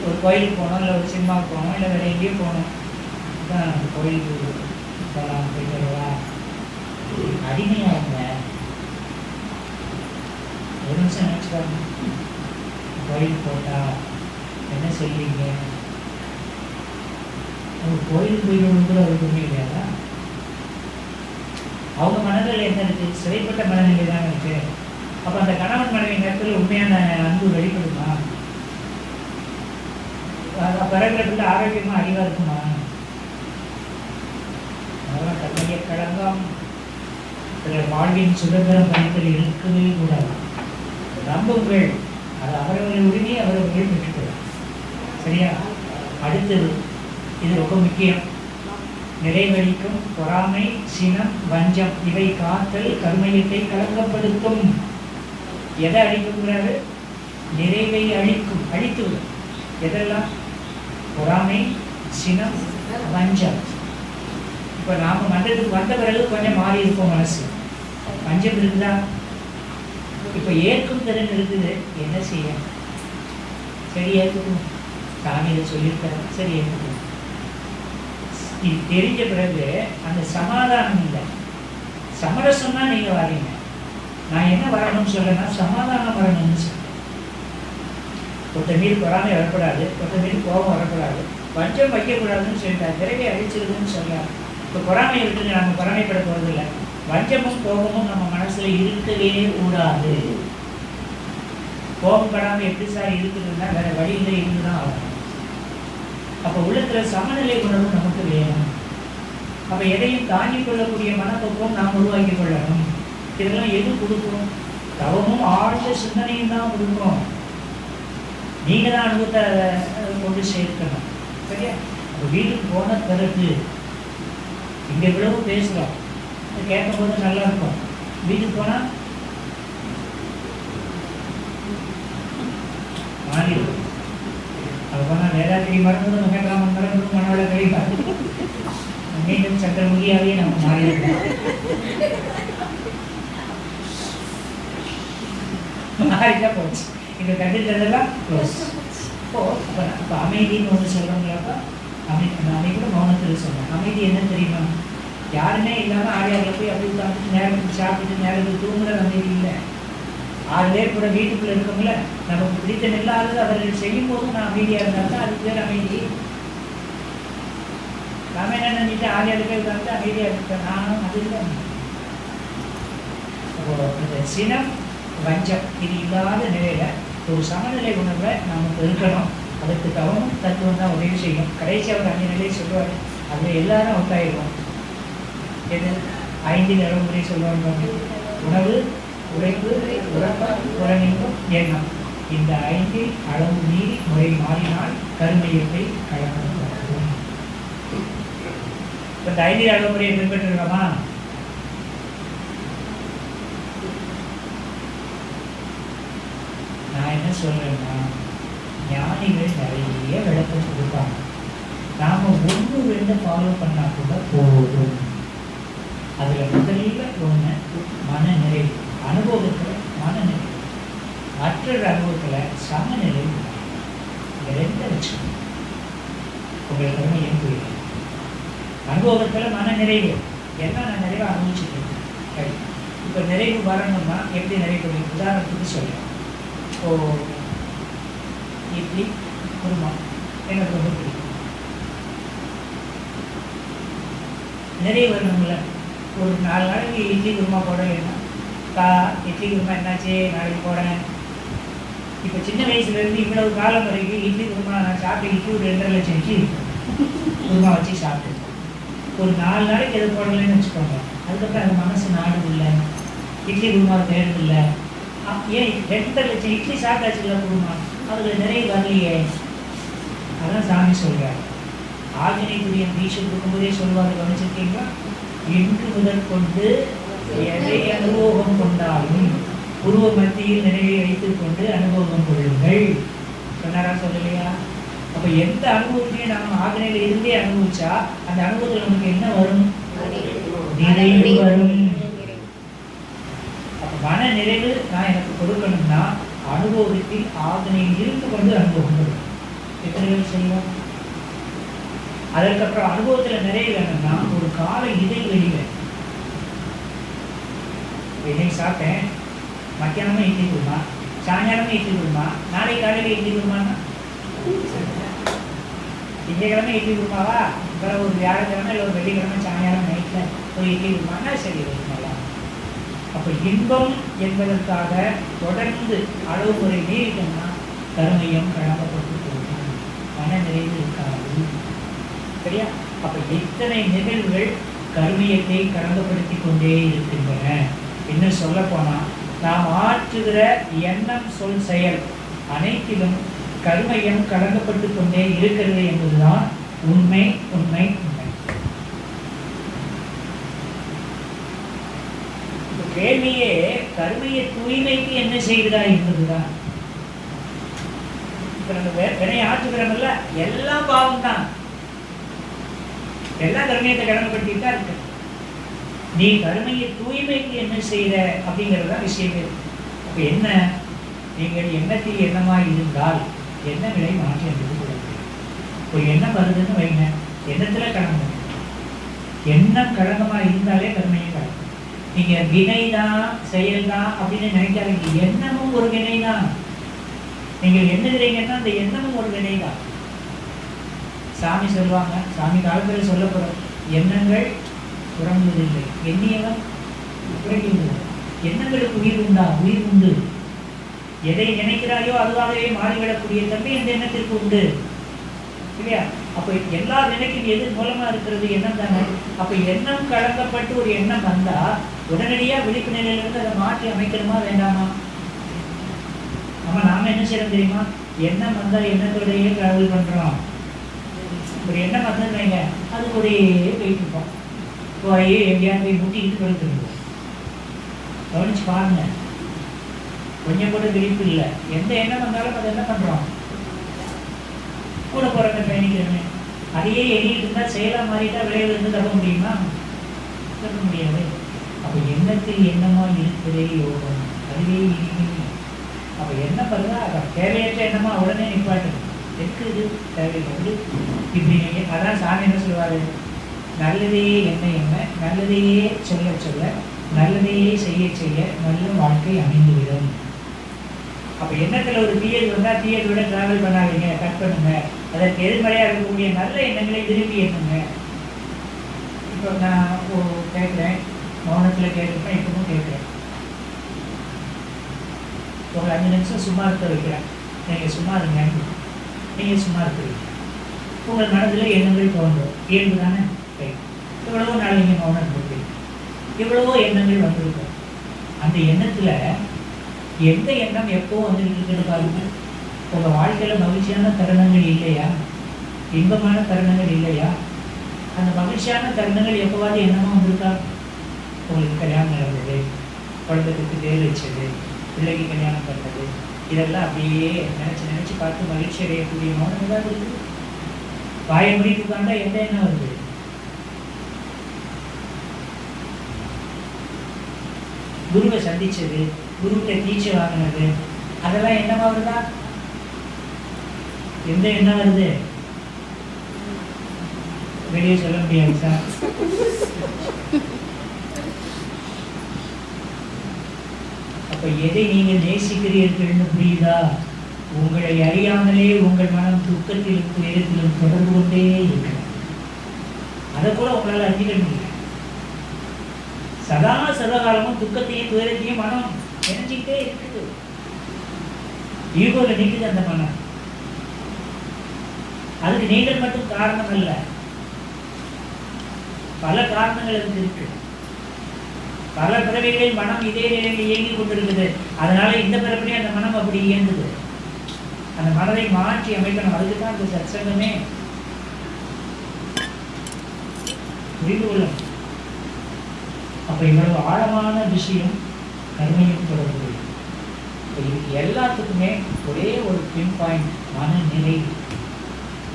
ஒரு கோயிலுக்கு போனோம், இல்லை ஒரு சினிமாவுக்கு போனோம், இல்லை வேறு எங்கேயும் போனோம், தான் கோயிலுக்கு போகலாம் போயிட்டு வரலாம். அடிமையாகுங்க. ஒரு நிமிஷம் நினச்சிப்பாங்க, கோயிலுக்கு போட்டா என்ன செய்வீங்க? அவங்க கோயிலுக்கு போயிட்டு கூட ஒரு உண்மை இல்லையா? அவங்க மனதில் என்ன இருக்குது? சிறைப்பட்ட மனநிலை தான் இருக்கு. அப்போ அந்த கணவன் மனைவி நேரத்தில் உண்மையான அன்பு வெளிப்படுமா? பிறகு ஆரோக்கியமாக அறிவாக இருக்குமா? அதெல்லாம் தன்மையை களங்கம் வாழ்வின் சுதந்திரம் பணிகள் இருக்கவே கூடாது. நம்புங்கள், அது அவரவர்கள் உரிமையை அவரவர்கள் பெற்றுக்கொள்ளும். சரியா? அடுத்தது, இது ரொம்ப முக்கியம். நிறைவழிக்கும் பொறாமை, சினம், வஞ்சம் இவை காத்தல் கர்மயத்தை களங்கப்படுத்தும். எதை அழிக்குங்கிறாரு? நிறைவை அழிக்கும், அழித்துவிடும். எதெல்லாம்? பொறாமை, சினம், வஞ்சம். இப்போ நாம் மன்றத்துக்கு வந்த பிறகு கொஞ்சம் மாறி இருக்கும் மனசு. வஞ்சம் இருக்குதா? இப்போ ஏற்கும் திறன் இருக்குது. என்ன செய்ய? சரி ஏற்றுக்கணும், சாமி இதை சொல்லியிருக்கிறேன், சரி ஏற்றுக்கணும். இது தெரிஞ்ச பிறகு அந்த சமாதானம் இல்லை. சமரசம் தான் நீங்கள் வரீங்க. நான் என்ன வரணும்னு சொல்றேன்னா சமாதானம் வரணும்னு சொல்றேன். ஒருத்த மீது பொறாமை வரக்கூடாது, ஒருத்த மீது கோபம் வரக்கூடாது, வஞ்சம் வைக்கக்கூடாதுன்னு சொல்லிட்டார். விரைவை அழிச்சிருதுன்னு சொல்றாரு. இப்போ பொறாமையை விட்டு நம்ம பொறாமைப்பட போகிறது இல்லை. வஞ்சமும் கோபமும் நம்ம மனசுல இருக்கவே கூடாது. கோபப்படாமல் எப்படி சார் இருக்குதுன்னா வேற வழியில இருந்துதான் ஆகணும். அப்போ உள்ளத்துல சமநிலை உணர்வு நமக்கு வேணும். அப்போ எதையும் தாங்கிக் கொள்ளக்கூடிய மனப்பக்குவம் நாம் உருவாக்கி கொள்ளணும். இதெல்லாம் எது கொடுக்கும்? தவமும் ஆழ்ந்த சிந்தனையும் தான் கொடுக்கும். நீங்க தான் அனுபவத்தை கொண்டு சேர்க்கணும். சரியா? அப்போ வீட்டுக்கு போன பிறகு இங்க இவ்வளவு பேசுறோம், கேட்கும் போது நல்லா இருக்கும். வீட்டுக்கு போனா மாறி அது போனால் வேதாத்திரி மறந்தது, மகராமன் மறந்தது, மனோட கழிப்பார். மீண்டும் சந்திரமுகியாவே நம்ம மாறிடுவோம். மாறிதான் போச்சு. இந்த கண்டித்ததெல்லாம் க்ளோஸ். இப்போ அமைதின்னு ஒன்று சொல்கிறோங்களாப்பா. அமைதி கூட மௌனத்தில் சொன்னேன். அமைதி என்ன தெரியுமா? யாருமே இல்லாமல் ஆடியாரில் போய் அப்படி உட்காந்து நேரத்துக்கு சாப்பிட்டு நேரத்துக்கு தூங்குற அமைதி இல்லை. 6 பேர் கூட வீட்டுக்குள்ளே இருக்கோம்ல, நமக்கு பிடித்தம் இல்லாதது அவர்கள் செய்யும் போது நான் அமைதியாக இருந்தால் தான் அதுக்கு பேர் அமைதி. நாம என்ன நினைச்சிட்டு ஆடியாரில் போய் உட்காந்து அமைதியாக இருக்கேன், நானும் அது இல்லை. இந்த சினம், வஞ்சம் இது இல்லாத நிலையில ஒரு சமநிலை உணர்வை நமக்கு இருக்கணும். அதுக்கு தவமும் தத்துவம் தான் உதவி செய்யும். கடைசி அவர் 5 நிலையை சொல்லுவார். அதில் எல்லாரும் ஒத்தாயிடுவோம். எது 5 அளவுமுறை சொல்லுவாங்க? உணவு, உழைப்பு, உறக்கம், புறநீக்கம், எண்ணம். இந்த 5 அளவு மீறி முறை மாறினால் கருமையத்தை கலந்தும். இந்த 5 அளவுமுறையை பின்பற்றுகிறோமா? நான் என்ன சொல்றேன்னா, ஞானிகள் நிறைய விளக்கம் கொடுப்பாங்க. நாம 1-2 ஃபாலோ பண்ணா கூட போதும். அதுல முதல்ல ஒண்ணு மனநிறைவு. அனுபவத்துல மனநிறைவு, மற்றொரு அனுபவத்துல சமநிலை. இந்த 2 வச்சுக்கணும். உங்களுக்கு ஏன் புரியல? அனுபவத்துல மனநிறைவு, எல்லாம் நான் நிறைவாக அனுபவிச்சுட்டேன். ரைட். இப்போ நிறைவு வரணும்னா எப்படி நிறைவு முடியும்? உதாரணத்துக்கு சொல்கிறேன். இட்லி குருமா எனக்கு ரொம்ப பிடிக்கும். நிறைய வரணும்ல. ஒரு 4 நாளைக்கு இட்லி குருமா போடலைன்னா இட்லி குருமா என்னாச்சு நாளைக்கு போடேன். இப்போ சின்ன வயசுலேருந்து இவ்வளவு காலம் வரைக்கும் இட்லி குருமா நான் சாப்பிட்டு இட்லி ஒரு 2.5 லட்சம் இட்லி குருமா வச்சு சாப்பிட்டேன். ஒரு 4 நாளைக்கு எது போடலைன்னு வச்சுக்கோங்க, அதுக்கப்புறம் அந்த மனசு நாடு இல்லை, இட்லி குருமா தேடுது இல்லை. ஏன் 2.5 லட்சம் இட்லி சாப்பிட்டாச்சுல குருமா, அதில் நிறைய வரலையே. அதான் சாமி சொல்கிறார். ஆஞ்சநேயருடைய தீட்சை கொடுக்கும்போதே சொல்லுவார், கவனிச்சிருக்கீங்களா? இன்று முதல் கொண்டு எதை அனுபவம் கொண்டாலும் உருவ மத்தியில் நினைவை வைத்துக் கொண்டு அனுபவம் கொள்ளுங்கள் சொன்னாரா சொல்லலையா? அப்போ எந்த அனுபவத்தையும் நம்ம ஆஞ்சநேயில இருந்தே அனுபவிச்சா அந்த அனுபவத்தில் நமக்கு என்ன வரும்? நிறைவு வரும். அப்போ மன நிறைவு நான் எனக்கு கொடுக்கணும்னா அனுபவத்தில் ஆஞ்சநேயில் இருந்து கொண்டு அனுபவம் வரும். எத்தனை பேர் செய்வோம்? அதற்கப்புறம் அனுபவத்தில் நிறைய வேணும்னா ஒரு கால இடைவெளியில இன்னைக்கு சாப்பிட்டேன், மத்தியானமும் இட்லி குருமா, சாயங்காலமும் இட்லி குருமா, நாளை காலையில் இட்லி குருமானா திங்கக்கிழமை இட்லி குருமாவா, அப்புறம் ஒரு வியாழக்கிழமை இல்லை ஒரு வெள்ளிக்கிழமை சாயங்காலம் நைட்டில் ஒரு இட்லி குருமானா சரி நல்லா. அப்போ இன்பம் என்பதற்காக தொடர்ந்து அளவு முறை மீறிட்டோம்னா கருமையும் கலக்கப்பட்டு போகும், மன நிறைவு இருக்காது. சரியா? அப்போ இத்தனை நிகழ்வுகள் கருமையத்தை கலங்கப்படுத்தி கொண்டே இருக்கின்றன. இன்னும் சொல்ல போனால் நாம் ஆற்றுகிற எண்ணம் சொல் செயல் அனைத்திலும் கருமையம் கலங்கப்பட்டு கொண்டே இருக்கிறது என்பதுதான் உண்மை உண்மை உண்மை. கேள்வியே கருமைய தூய்மைக்கு என்ன செய்கிறா என்பதுதான். இப்ப நம்ம வினை ஆற்றுகிறோம்ல, எல்லாம் பாவம் தான், எல்லா கருமையத்தை கலங்கப்படுத்திட்டு தான் இருக்கு. நீ கருமையை தூய்மைக்கு என்ன செய்கிற அப்படிங்கிறதா விஷயமே. அப்போ என்ன, நீங்கள் எண்ணத்தில் எண்ணமாக இருந்தால் எண்ணங்களை மாற்றி அமைத்துக் கொள்ளுங்கள். ஒரு எண்ணம் வருதுன்னு வைங்க, எண்ணத்தில் கலங்கும். எண்ணம் கலங்கமாக இருந்தாலே கருமையை கலங்கும். நீங்கள் வினை தான் செயல் தான் அப்படின்னு நினைக்காதீங்க, எண்ணமும் ஒரு வினை தான். நீங்கள் எண்ணுகிறீங்கன்னா அந்த எண்ணமும் ஒரு வினை தான். சாமி சொல்லுவாங்க, சாமி காலத்தில் சொல்ல போகிறோம், எண்ணங்கள் உறங்குவதில்லை, எண்ணியவன் உறங்குவதில்லை. எண்ணங்களுக்கு உயிர் உண்டா? உயிர் உண்டு. எதை நினைக்கிறாயோ அதுவாகவே மாறிவிடக்கூடிய தன்மை இந்த எண்ணத்திற்கு உண்டு, இல்லையா? அப்போ எல்லா நினைக்கும் எது மூலமா இருக்கிறது? எண்ணம் தானே. அப்போ எண்ணம் கலக்கப்பட்டு ஒரு எண்ணம் வந்தா உடனடியாக விழிப்பு நிலையிலிருந்து அதை மாற்றி அமைக்கணுமா வேண்டாமா? நாம என்ன செய்யறோம் தெரியுமா? எண்ணம் வந்தா எண்ணத்தோடையே டிராவல் பண்றோம். ஒரு எண்ணம் வந்தது வைங்க, அது ஒரே போயிட்டு இருப்போம், போய் எங்கேயாவது போய் முட்டிக்கிட்டு படுத்துருவோம். கவனிச்சு பாருங்க, கொஞ்சம் கூட விழிப்பு இல்லை. எந்த எண்ணம் வந்தாலும் அதை என்ன பண்றோம்? கூட போறவங்க பயணிக்கிறோமே, அதையே எண்ணிட்டு இருந்தா செயலா மாறிட்டா விளைவு இருந்து தர முடியுமா? தர முடியாது. அப்போ எண்ணத்தில் எண்ணமா இருக்கிறதே யோகம், அதுவே இனிமே. அப்போ என்ன பண்ணுறா, தேவையற்ற எண்ணமா உடனே நிப்பாட்டு. எதுக்கு இது தேவையில்லை இப்படி. அதான் சாமி என்ன சொல்லுவாரு, நல்லதையே என்ன நல்லதையே சொல்ல சொல்ல நல்லதையே செய்ய செய்ய நல்ல வாழ்க்கை அமைந்துவிடும். அப்போ எண்ணத்தில் ஒரு தீயது வந்தால் தீயதை விட டிராவல் பண்ணாதீங்க, கட் பண்ணுங்க. அதற்கு எதிர்மறையாக இருக்கக்கூடிய நல்ல எண்ணங்களை விரும்பி எண்ணுங்க. இப்போ நான் கேட்குறேன், மௌனத்தில் கேட்குறேன், இப்பவும் கேட்குறேன். ஒரு 5 நிமிஷம் சும்மா இருக்க வைக்கிறேன், நீங்கள் சும்மா இருங்க, நீங்கள் சும்மா இருக்கிறீங்க. உங்கள் மனதில் எண்ணங்கள் தோன்றும், இயல்பு தானே. எவ்வளவோ நாள் நீங்கள் மௌனம் கொடுப்பீங்க, எவ்வளவோ எண்ணங்கள் வந்திருக்கும். அந்த எண்ணத்தில் எந்த எண்ணம் எப்போ வந்துருக்குன்னு பாருங்க. உங்கள் வாழ்க்கையில் மகிழ்ச்சியான தருணங்கள் இல்லையா? இன்பமான தருணங்கள் இல்லையா? அந்த மகிழ்ச்சியான தருணங்கள் எப்போவாது எண்ணமாக வந்திருக்கா? உங்களுக்கு கல்யாணம் நடந்தது, குழந்தைக்கு பேர் வச்சது, பிள்ளைக்கு கல்யாணம் பண்ணுறது, இதெல்லாம் அப்படியே நினச்சி பார்த்து மகிழ்ச்சி அடையக்கூடிய மௌனம் ஏதாவது இருக்குது? வாயை முடிட்டு உட்காந்தா எந்த எண்ணம் வருது? குருவை சந்திச்சது, குருக்கிட்ட தீட்சை வாங்கினது, அதெல்லாம் என்னமா வருதா? எந்த எண்ணம் வருது? வெளியே சொல்ல முடியாது சார். எதை நீங்கள் நேசிக்கிறீர்கள்னு புரியுதா? உங்களை அறியாமலே உங்கள் மனம் துக்கத்திலும் துயரத்திலும் தொடர்பு கொண்டே இருக்கிறது. அதை கூட உங்களால் அறிஞ்சிக்க முடியல. சதா சதாகாலமும் துக்கத்தையும் துயரத்தையும் மனம் நினைச்சுக்கிட்டே இருக்குது. ஈகோல நிற்குது அந்த மனம். அதுக்கு நீங்கள் மட்டும் காரணம் அல்ல, பல காரணங்கள் அதுக்கு இருக்கு. பல பிறவிகளில் மனம் இதே நிலையில் இயங்கி கொண்டிருக்குது. அதனால இந்த பிறப்பிலே அந்த மனம் அப்படி இயங்குது. அந்த மனதை மாற்றி அமைக்கணும். அதுக்கு தான் இந்த சத்சங்கமே. புரிந்து கொள்ளும். அப்ப இவ்வளவு ஆழமான விஷயம் கர்மையும் தொடர்பு. எல்லாத்துக்குமே ஒரே ஒரு பின் பாயிண்ட், மனநிலை.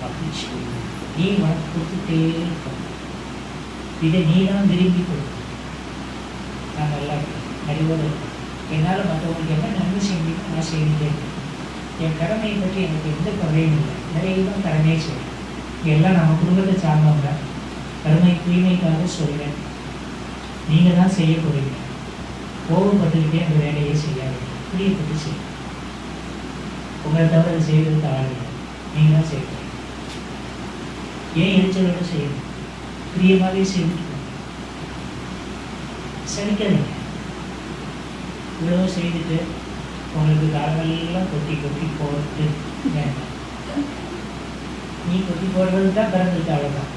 மகிழ்ச்சி நீ மனக்கு கொடுத்துட்டே இருக்க. இதை நீ தான் விரும்பி கொடுக்க. நான் நல்லா அறிவோடு என்னால் மற்றவங்களுக்கு என்ன நன்மை செய்ய முடியும் நான் செய்துட்டேன். என் கடமையை பற்றி எனக்கு எந்த கவலையும் இல்லை. நிறைய தான் கடமையை செய்வேன். எல்லாம் நம்ம குடும்பத்தை சார்ந்தவங்க. கருமை தூய்மைக்காக சொல்வேன். நீங்கள் தான் செய்ய போறீங்க. கோபப்பட்டுக்கிட்டே அந்த வேலையை செய்யாதீங்க. பிரியப்பட்டு செய்யும். உங்களை தவிர செய்வது ஆளுங்க. நீங்கள் தான் செய்ய போறீங்க. ஏன் எரிச்சலோட செய்யணும்? பிரியமாகவே செய்துட்டு சலிக்காதீங்க. இவ்வளோ செய்துட்டு உங்களுக்கு காலமெல்லாம் கொட்டி கொட்டி போட்டு வேண்டாம். நீ கொட்டி போடுறது தான் பிறந்திருக்கு. அவ்வளோதான்.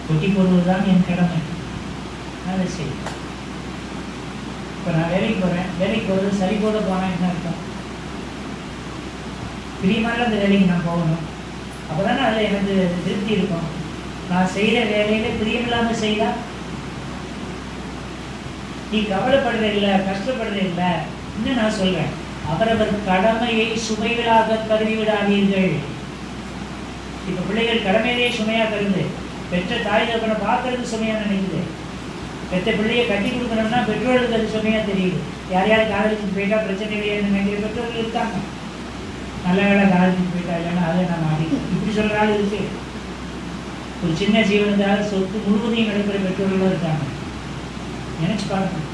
கொட்டி போடுவது தான் என் கடமை. அதை செய்யும். இப்போ நான் வேலைக்கு போகிறேன். வேலைக்கு போகிறது சரி போட போனால் என்ன அர்த்தம்? பிரியமான அந்த வேலைக்கு நான் போகணும். அப்போ தானே அதில் எனக்கு திருப்தி இருக்கும். நான் செய்கிற வேலையில் பிரியமில்லாமல் செய்தால் நீ கவலைப்படுற இல்லை, கஷ்டப்படுற இல்லை. இன்னும் நான் சொல்வேன், அவரவர் கடமையை சுமைகளாக கருதி விடாதீர்கள். இப்போ பிள்ளைகள் கடமையிலேயே சுமையாக கருது. பெற்ற தாய் தகப்பனை பார்க்கறது சுமையாக நினைக்குது. பெற்ற பிள்ளையை கட்டி கொடுக்கணும்னா பெற்றோர்களுக்கு அது சுமையாக தெரியுது. யாரையாவது காதலிச்சுட்டு போயிட்டா பிரச்சனை இல்லையான்னு நினைக்கிற பெற்றோர்கள் இருக்காங்க. நல்ல வேலை காதலிச்சுட்டு போயிட்டா இல்லைன்னா அதை நான் மாட்டிக்கிறேன் இப்படி சொல்கிற ஆள் இருக்கு. ஒரு சின்ன ஜீவனத்தால் சொத்து முழுவதையும் கிடைக்கிற பெற்றோர்களும் இருக்காங்க. நினைச்சு பார்க்கணும்.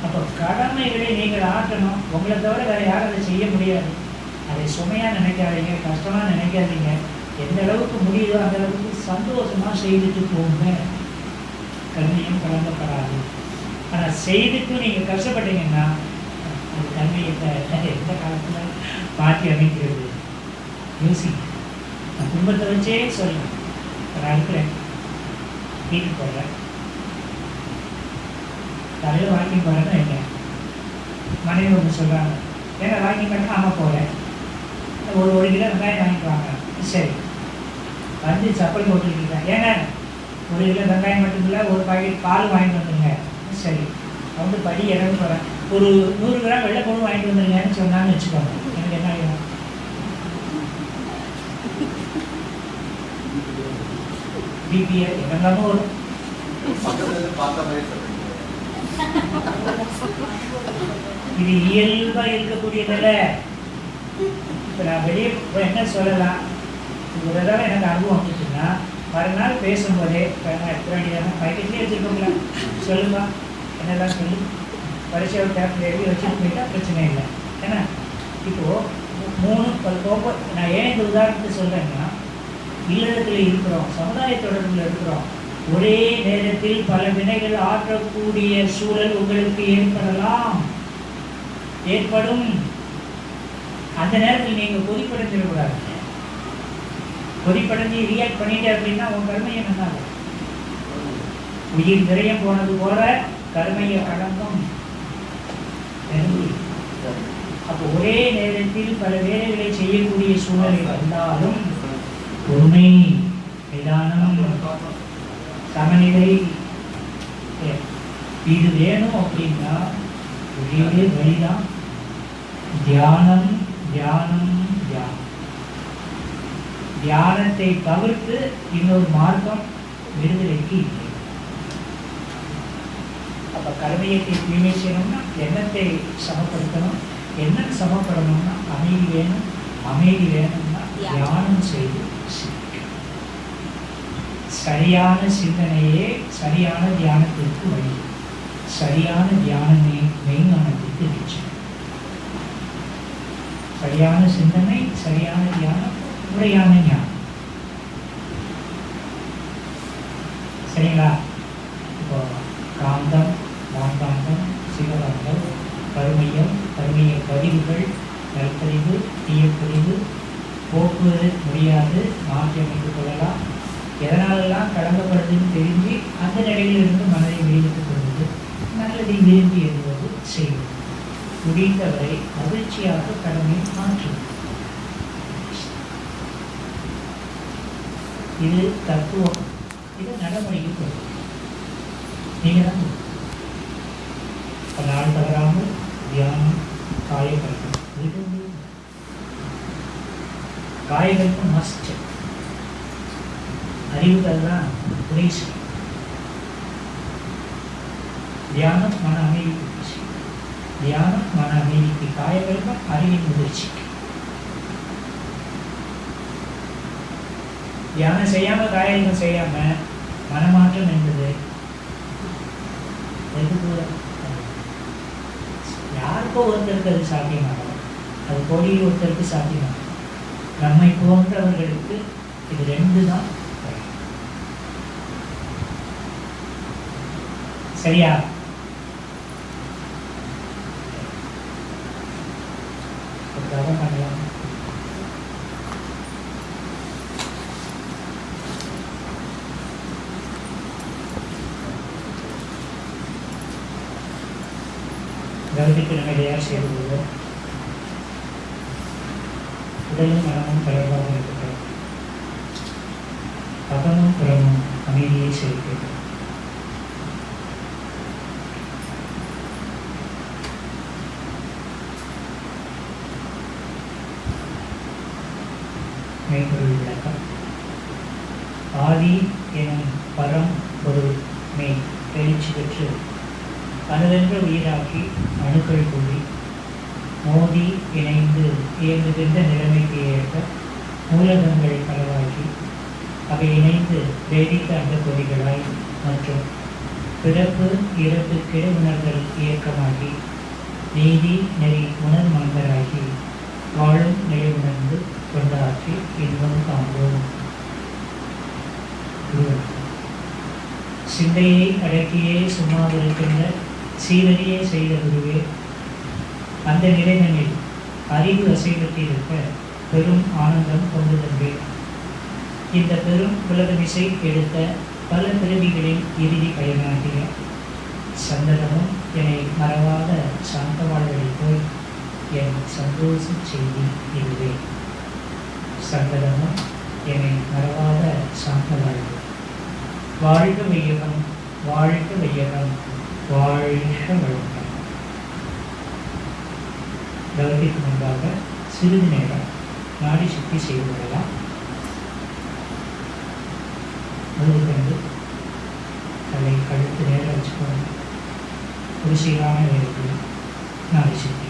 அப்போ கடமைகளை நீங்கள் ஆற்றணும். உங்களை தவிர வேறு யாரும் அதை செய்ய முடியாது. அதை சுமையாக நினைக்காதீங்க, கஷ்டமாக நினைக்காதீங்க. எந்த அளவுக்கு முடியுதோ அந்த அளவுக்கு சந்தோஷமாக செய்துட்டு போங்க. கண்ணியம் கலங்கப்படாது. ஆனால் செய்துட்டு நீங்கள் கஷ்டப்பட்டீங்கன்னா அது கண்ணியத்தை எந்த காலத்தில் மாற்றி அமைக்கிறது? யோசி. நான் குடும்பத்தை வச்சே சொல்லணும். நான் இருக்கிறேன், வீட்டுக்கு போகிறேன், தலையில் வாக்கிங் போகிறேன்னு வைக்கிறேன். மனைவி ஒன்று சொல்கிறாங்க, ஏன்னா வாக்கிங் பண்ண ஆமாம் போகிறேன், ஒரு கிலோ வெங்காயம் வாங்கிட்டு வாங்க. சரி, வந்து சப்பல் போட்டுருக்கீங்க. ஏன்னா 1 கிலோ வெங்காயம் மட்டும் இல்லை, ஒரு பாக்கெட் பால் வாங்கிட்டு வந்துடுங்க. சரி, வந்து படி இறங்க போகிறேன், ஒரு 100 கிராம் வெள்ளைப்பூண்டு வாங்கிட்டு வந்துடுங்கன்னு சொன்னான்னு வச்சுக்கோங்க. எனக்கு என்ன ஆகிடும்? பிபிஏ என்னெல்லாமோ வரும். இது இயல்பா இருக்கக்கூடியதில்ல. இப்போ நான் வெளியே என்ன சொல்லலாம், ஒரு தடவை எனக்கு அனுபவம் வந்துச்சுன்னா மறுநாள் பேசும்போதே எடுக்க வேண்டியதான பைக்கெட்லேயே வச்சுருக்கோங்களா சொல்லுமா என்னெல்லாம் சொல்லி பரிசை டேப்ல எழுதி வச்சுட்டு போயிட்டா பிரச்சனை இல்லை. ஏன்னா இப்போது 3 நான் ஏன் இந்த உதாரணத்தை சொல்கிறேன்னா, இல்லறத்தில் இருக்கிறோம், சமுதாய தொடர்பில் இருக்கிறோம். ஒரே நேரத்தில் பல வினைகள் ஆற்றக்கூடிய சூழல் உங்களுக்கு ஏற்படும். அந்த நேரத்தில் நீங்கள் கொதிப்படைஞ்சிடக்கூடாது. கொதிப்படைஞ்சு ரியாக்ட் பண்ணிட்டே அப்படின்னா உன் கருமையை நன்னால உயிர் விரயம் போனது போல கருமையை கடந்தும். அப்போ ஒரே நேரத்தில் பல வேலைகளை செய்யக்கூடிய சூழலை வந்தாலும் பொறுமை, நிதானம், சமநிலை இது வேணும். அப்படின்னா ஒரே வழிதான் தியானம். தியானம் தியானம் தியானத்தை தவிர்த்து இன்னொரு மார்க்கம் விடுதலைக்கு இல்லை. அப்போ கர்மயத்தை தூய்மை செய்யணும்னா எண்ணத்தை சமப்படுத்தணும். எண்ணம் சமப்படணும்னா அமைதி வேணும். அமைதி வேணும்னா தியானம் செய்து சரியான சிந்தனையே சரியான தியானத்திற்கு வழி. சரியான தியானமே மெய்ஞானத்திற்கு நிச்சயம். சரியான சிந்தனை, சரியான தியானம், முறையான ஞானம். சரிங்களா? இப்போ காந்தம், வான்காந்தம், சிவகாந்தம், கருமையம், கருமைய பதிவுகள், நல்பதிவு, தீயப்பதிவு, போக்குவது முடியாது, மாற்றி அமைத்துக் கொள்ளலாம். எதனாலெல்லாம் கடந்தப்படுதுன்னு தெரிஞ்சு அந்த நிலையிலிருந்து மனதை விடுவித்துக் கொள்வது, நல்லதை விரும்பி எழுதுவது, செய்வது, முடிந்தவரை மகிழ்ச்சியாக கடமையை மாற்றுவது. இது தத்துவம். இது நடைமுறைக்கு கொள்வது. நீங்கள் தான் நாள் தவறாமல் தியானம், காயகல்பம். காயகல்பம் மஸ்ட். அறிவுகள்லாம் துணை செய்யும். தியானம் மன அமைதிக்கு செய்யும். தியானம் மன அமைதிக்கு, காயகல்பம் அறிவின் முதிர்ச்சிக்கு. தியானம் செய்யாம காயகல்பம் செய்யாம மனமாற்றம் என்பது யாருக்கோ ஒருத்தருக்கு அது சாத்தியமாகும். அது கோடியில் ஒருத்தருக்கு சாத்தியமாகும். நம்மை போன்றவர்களுக்கு இது ரெண்டு தான். சரியா? பண்ணலாம். கவனிக்கு நம்ம தயார் செய்து கொள்வோம். உடலும் மனமும் தொடர்பாக இருக்கிறோம். அகமும் புறமும் அமைதியை சேர்க்கிறோம். மெய்ப்பொருள் விளக்கம். ஆதி எனும் பரம் பொருள் மெய் எழுச்சி பெற்று அணுவென்ற உயிராக்கி அணுக்கள் கூடி மோதி இணைந்து இயங்குகின்ற நிலைமைக்கு ஏற்ப மூலகங்கள் பலவாக்கி அவை இணைந்து வேதித்த அந்த கொடிகளாய் மற்றும் பிறப்பு இறப்புக்கிட உணர்தல் இயக்கமாகி நீதி நெறி உணர் மந்தராகி வாழும் நிலை உணர்ந்து கொண்டாற்றி இன்பம் காண்போம். சிந்தையை அடக்கியே சும்மாவிருக்கின்ற சீரடியே செய்த குருவே, அந்த நிலைதனில் அறிவு அசைவற்றிருக்க பெரும் ஆனந்தம் கொண்டு தந்தேன். இந்த பெரும் உலகமிசை எடுத்த பல பிறவிகளின் இறுதி பயனாகிய சந்தனமும் என்னை மறவாத சாந்த வாழ்வழி போய் என் சந்தோஷ செய்தி இதுவே. சந்தனமும் என்னை மறவாத சாந்த வாழ்வு. வாழ்க வையகம், வாழ்க வையகம், வாழ்க வளம். கவனத்திற்கு முன்பாக சிறிது நேரம் நாடி சுத்தி செய்து கொள்ளலாம். முழுது கண்டு தலை கழுத்து நேரம் வச்சுக்கோங்க. ஒரு சீரான நேரத்தில் நாடி சுத்தி.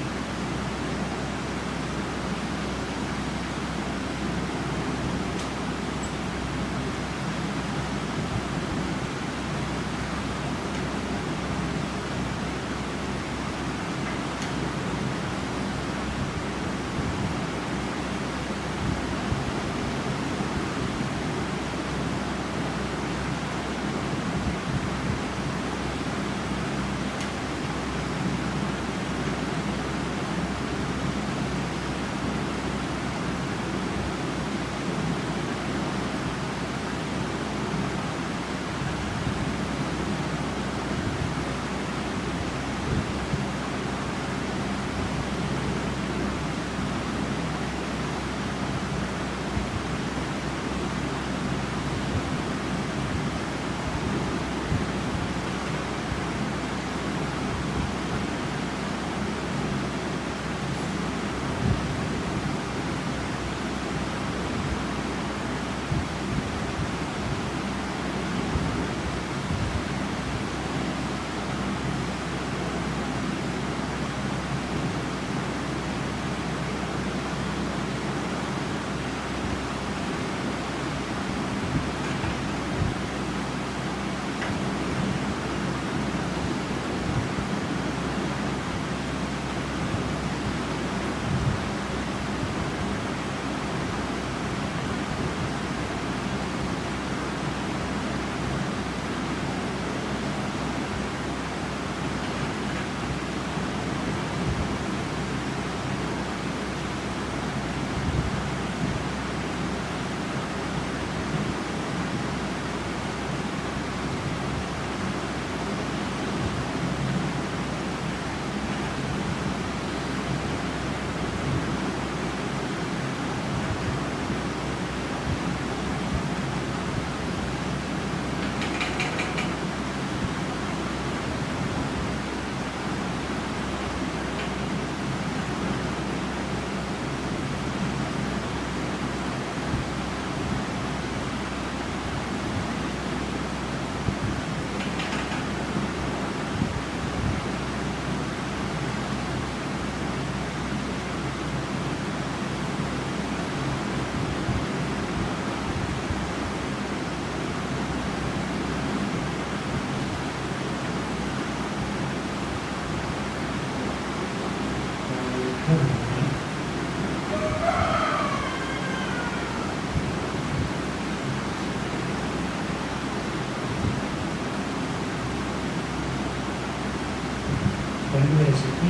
கண்களை சுற்றி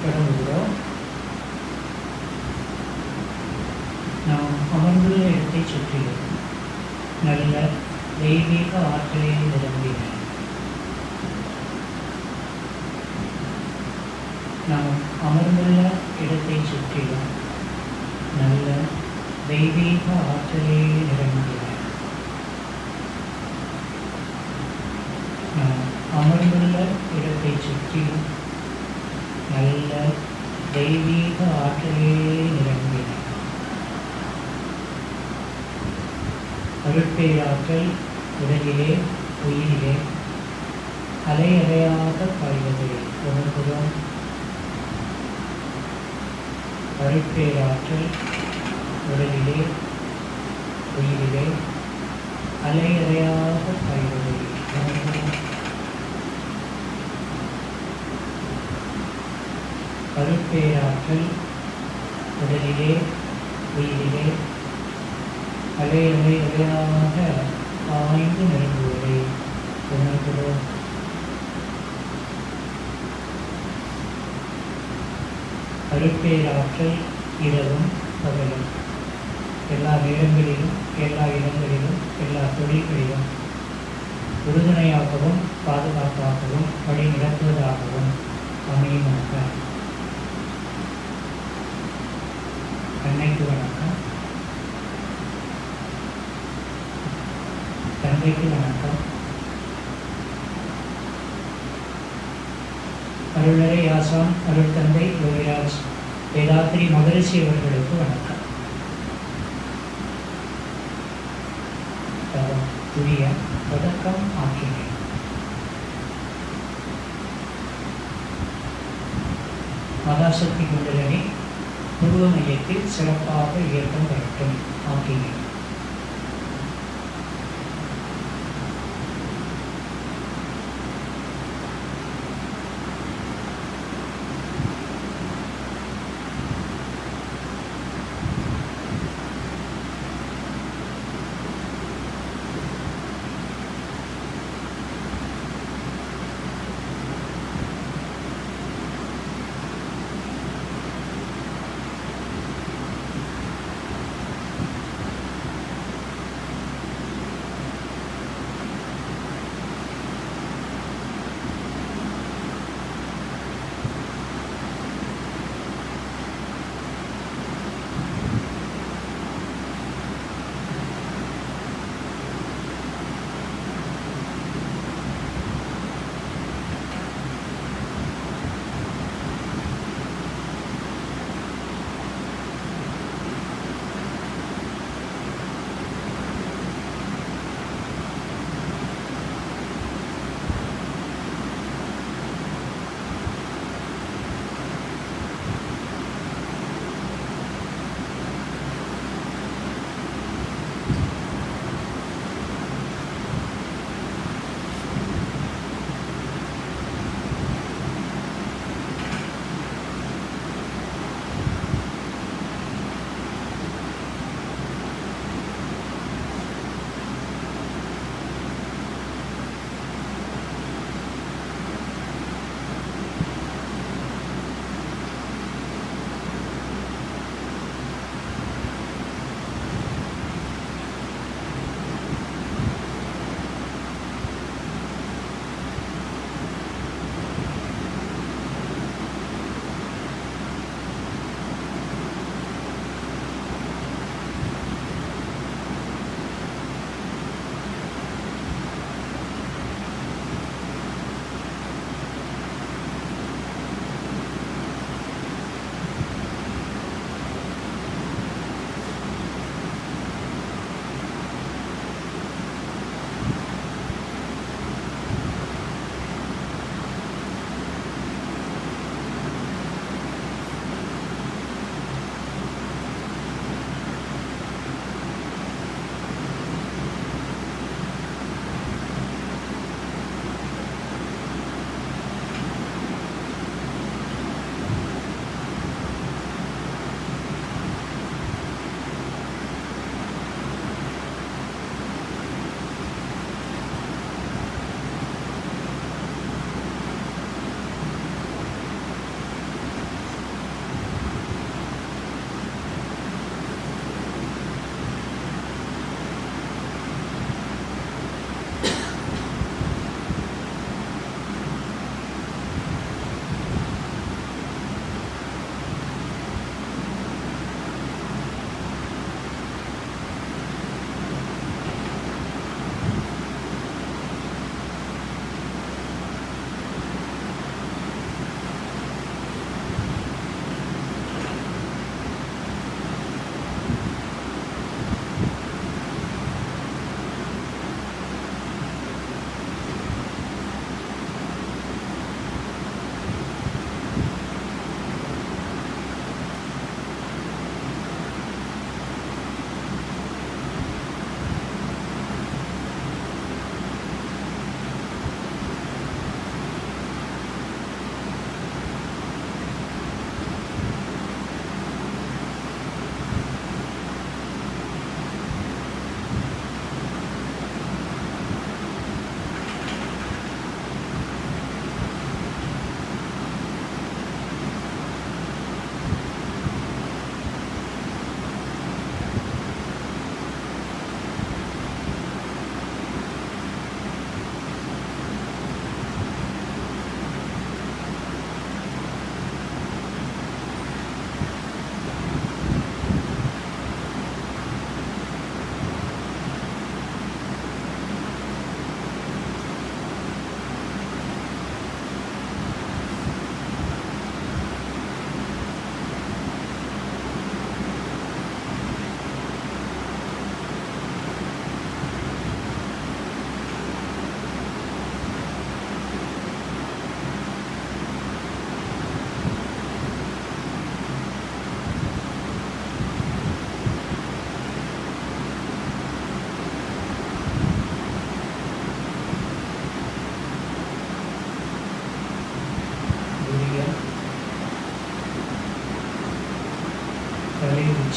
தொடங்குகிறோம். நாம் அமர்ந்துள்ள இடத்தை சுற்றிலும் நல்ல தெய்வீக ஆற்றலை நிரம்பின. நாம் அமர்ந்துள்ள இடத்தை சுற்றிலும் நல்ல தெய்வீக ஆற்றலை நிரம்பின. நாம் அமர்ந்துள்ள இடத்தை சுற்றிலும் நல்ல தெய்வீக ஆற்றலே நிரம்பின. அருட்பேராற்றல் உடலிலே உயிரிலே அலை அலையாக பாய்வதை உணர்கிறோம். அருட்பேராற்றல் உடலிலே உயிரிலே அலை அலையாக பாய்வதை உணர்கிறோம். அருட்பேராற்றல் உடலிலே உயிரிலே அலை அலை அலையாக ஆய்ந்து நிரம்புவதை உணர்கிறோம். அருட்பேராற்றல் இரவும் பகலும் எல்லா நேரங்களிலும் எல்லா இடங்களிலும் எல்லா தொழில்களிலும் உறுதுணையாகவும் பாதுகாப்பாகவும் வழி நடத்துவதாகவும் அமையுமாக. அன்னைக்கு வணக்கம், தந்தைக்கு வணக்கம், அருள்நிறை ஆசான் அருள் தந்தை யோகிராஜ் வேதாத்ரி மகரிஷி அவர்களுக்கு வணக்கம். புதிய தொடக்கம் ஆக்கினேன். மகாசக்தி குண்டலினி புருவ மையத்தில் சிறப்பாக இயக்கம் வரட்டும் ஆக்கினேன்.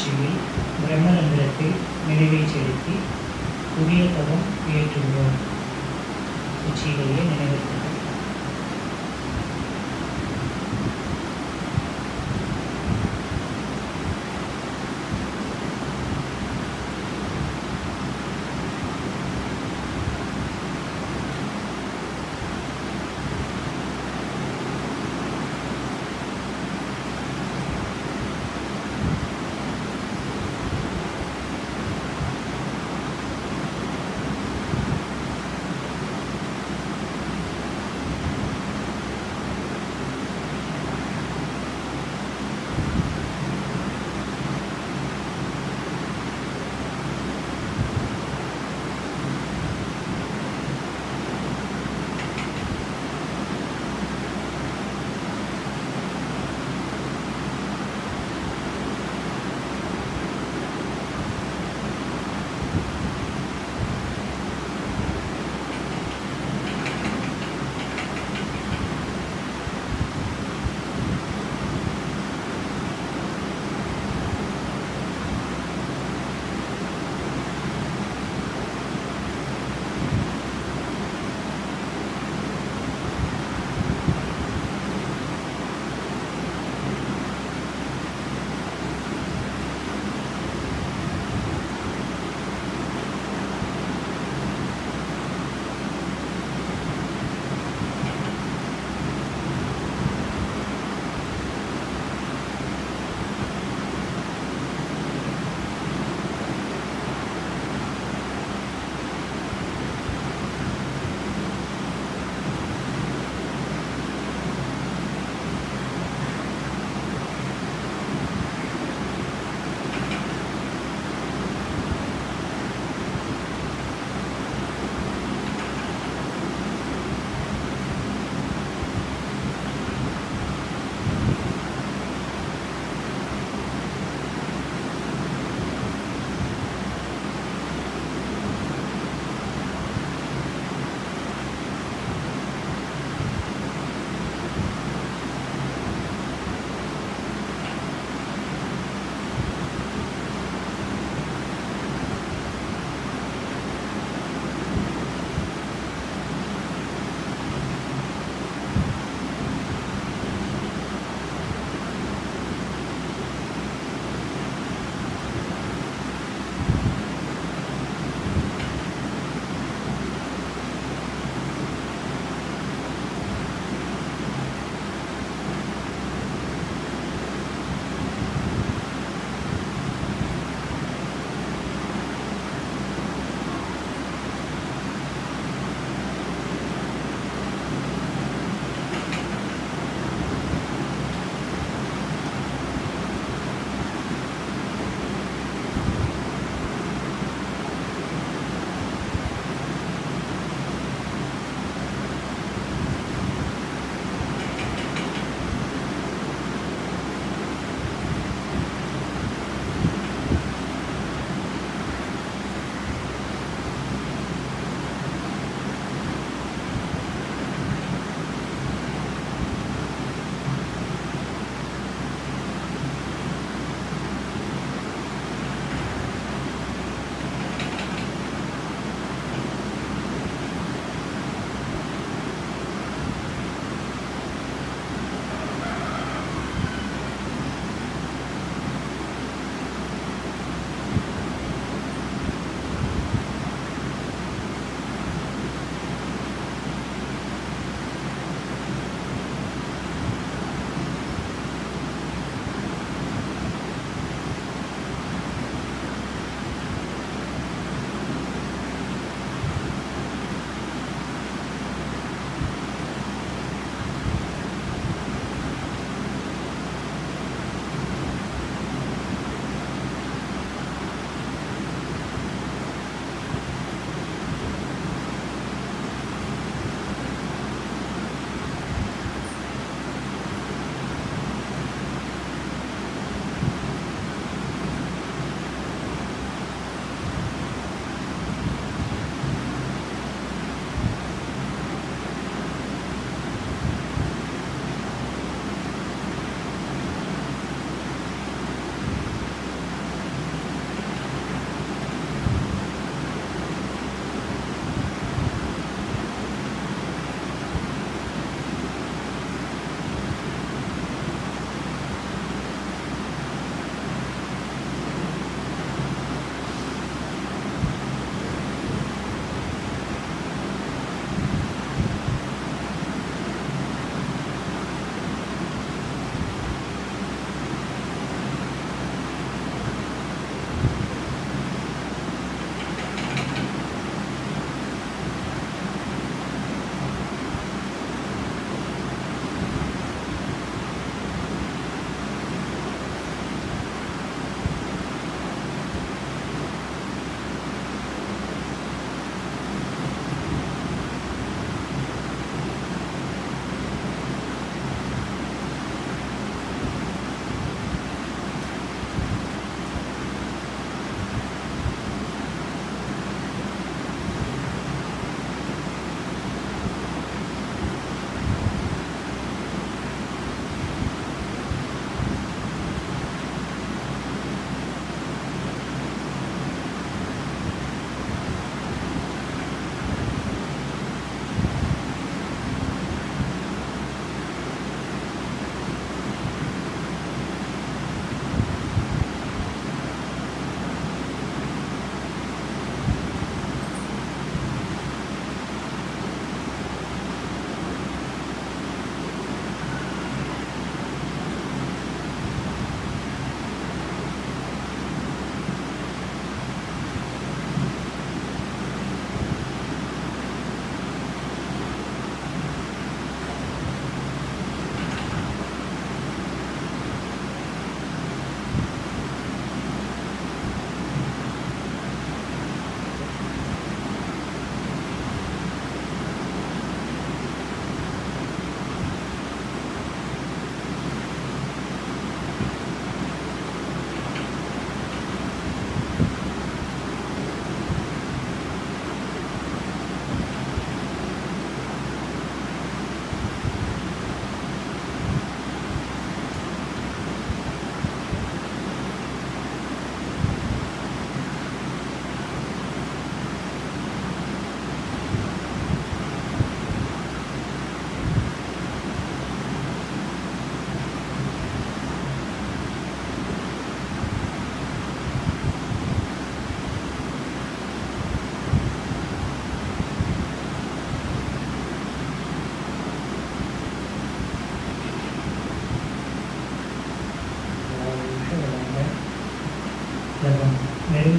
உச்சியில் பிரம்மரந்திரத்தில் நினைவை செலுத்தி புதிய தவம் இயற்றுகிறோம். உச்சியிலேயே நினைவிருக்கிறது.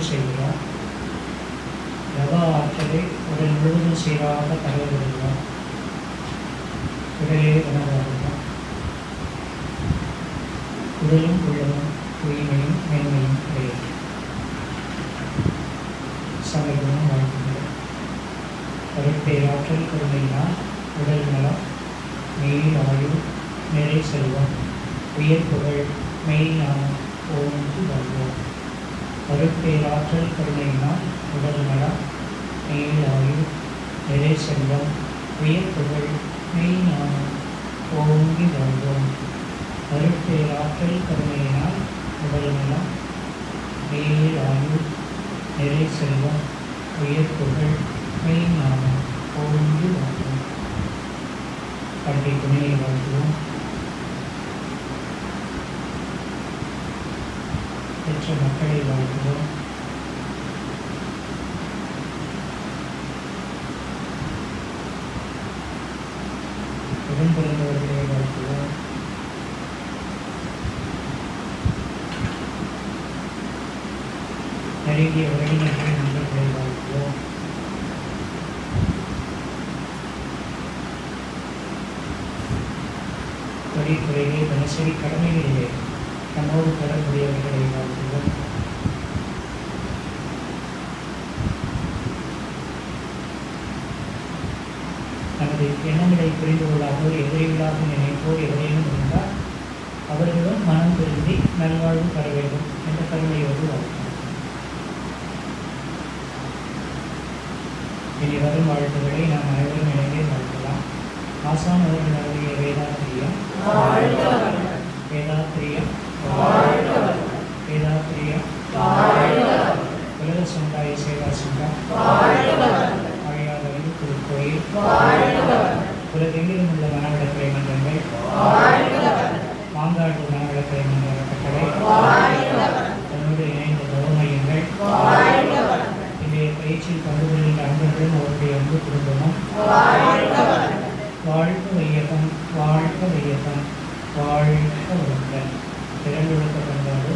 செய்கிறோம். ரவ ஆற்றலை உடல் முழுவதும் சீராக பரவ விடுகிறோம். உடலே உணவாகிறோம். உடலும் உள்ளமும் தூய்மையும் மேன்மையும் கிடையாது. சமயமும் வாழ்கின்றோம். அருட்பேராற்றல் கருணையினால் உடல் நலம், மெய் ஆயுள், நிறை செல்வம், உயர் புகழ், மெய் ஞானம் ஓங்கி வாழ்வோம். அருட்பேராற்றல் கருணையினால் உடல் நலம், மெய் ஆயுள், நிறை செல்வம், உயர் புகழ், மெய் ஞானம் ஓங்கி வாழ்வோம். அருட்பேராற்றல் கருணையினால் உடல் நலம், மெய் ஆயுள், நிறை செல்வம், உயர் புகழ், மெய் ஞானம் ஓங்கி வாழ்வோம். பண்டை துணையை வாழ்த்துவோம். பெற்ற மக்களை வாழ்த்துவோம். உடன் பிறந்தவர்களை வாழ்த்துவோம். நெருங்கிய உறவினர்கள் நண்பர்களை வாழ்த்துவோம். தொழில்துறையிலே தினசரி கடமைகளிலே நம்மோடு தொடர்புடையவர்களை வாழ்த்துவோம். நமது எண்ணங்களை புரிந்து கொள்ளாதோர், எதிரிகளாக நினைப்போர் எவரேனும் இருந்தால் அவர்களும் மனம் திருந்தி நல்வாழ்வு பெற வேண்டும் என்ற கருணையோடு வாழ்த்துவோம். இனி வரும் வாழ்த்துக்களை நாம் அனைவரும் இணைந்தே வாழ்த்தலாம். ஆசான் அவர்கள் அருளிய வேதாத்திரியம் வேதாத்திரியம் வேதாத்திரியம் உலக சமுதாய சேவா சங்கம் ஆழியாதவன் திருக்கோயில் உலகெங்கிலும் உள்ள மனவளக்கலை மன்றங்கள் மாங்காட்டு மனவளக்கலை மன்ற அறக்கட்டளை தன்னோடு இணைந்த கௌரமையங்கள் இன்றைய பயிற்சியில் பங்கு கொள்கின்ற அன்பர்களும் அவருடைய அன்பு குடும்பமும் வாழ்க வையகம் வாழ்க வையகம் வாழ்க வளங்கள். திறந்தொழுக்க பண்பாடு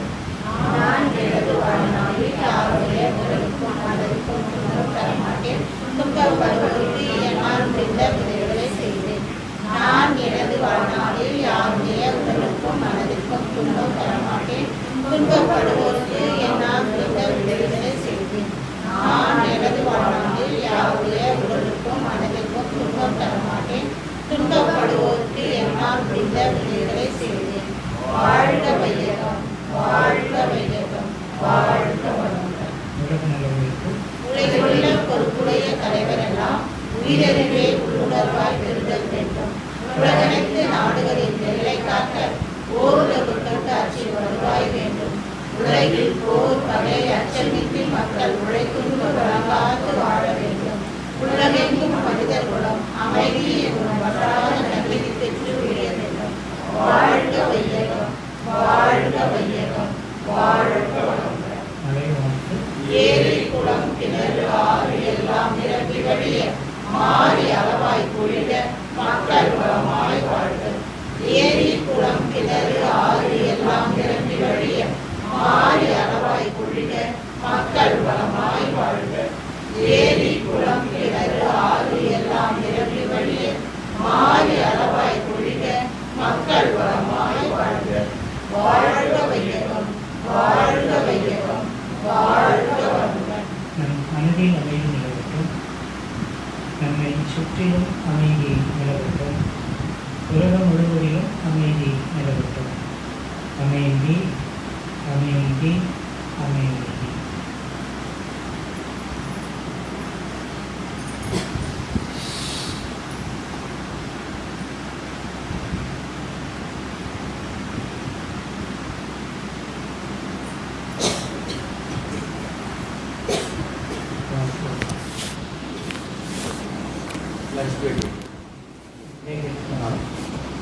நான் எனது வாழ்நாளில் யாருடைய உடலுக்கும் மனதிற்கும் துன்பம் தரமாட்டேன். துன்பப்படுவோருக்கு என்னால் முடிந்த விடுதலை செய்தேன். நான் எனது வாழ்நாளில் யாருடைய உடலுக்கும் மனதிற்கும் துன்பம் தரமாட்டேன். துன்பப்படுவோருக்கு என்னால் முடிந்த விடுதலை செய்தேன். வாழ்க வையகம் வாழ்க வையகம் வாழ்க வளங்கள். உலகிலுள்ள பொறுப்புடைய தலைவரெல்லாம் உயிரிழவே உள்ளுணர்வாய் பெறுதல் வேண்டும். உலகனைத்து நாடுகளின் எல்லை காக்க ஓருலகு தொட்டாட்சி வருவாய் வேண்டும். உலகில் போர் பகை அச்சமின்றி மக்கள் உழைக்கும் வழங்காது வாழ வேண்டும். உலகெங்கும் மனிதர் குலம் அமைதி என்னும் வற்றாத நம்பிக்கை பெற்று விட வேண்டும். வாழ்க வையகம் வாழ்க வையகம் வாழ்க வளங்கள். ஏரி குளம் கிணறு ஆறு எல்லாம் நிரம்பி வழிய மாறி அளவாய் பொழிக மக்கள் வளமாய் வாழ்க. ஏரி குளம் கிணறு ஆறு எல்லாம் நிரம்பி வழிய மாறி அளவாய் பொழிக மக்கள் வளமாய் வாழ்க. ஏரி குளம் கிணறு ஆறு எல்லாம் நிரம்பி வழிய மாறி அளவாய் பொழிக மக்கள் வளமாய் வாழ்க. வாழ்க வையகம் வாழ்க வையகம் வாழ்க வளங்கள். நம் மனதில் அமைதி நிலவட்டும். நம்மை சுற்றிலும் அமைதி நிலவட்டும். உலகம் முழுவதிலும் அமைதி நிலவட்டும். அமைதி அமைதி அமைதி.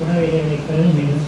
உணவு இடைவெளிகளும் மீண்டும்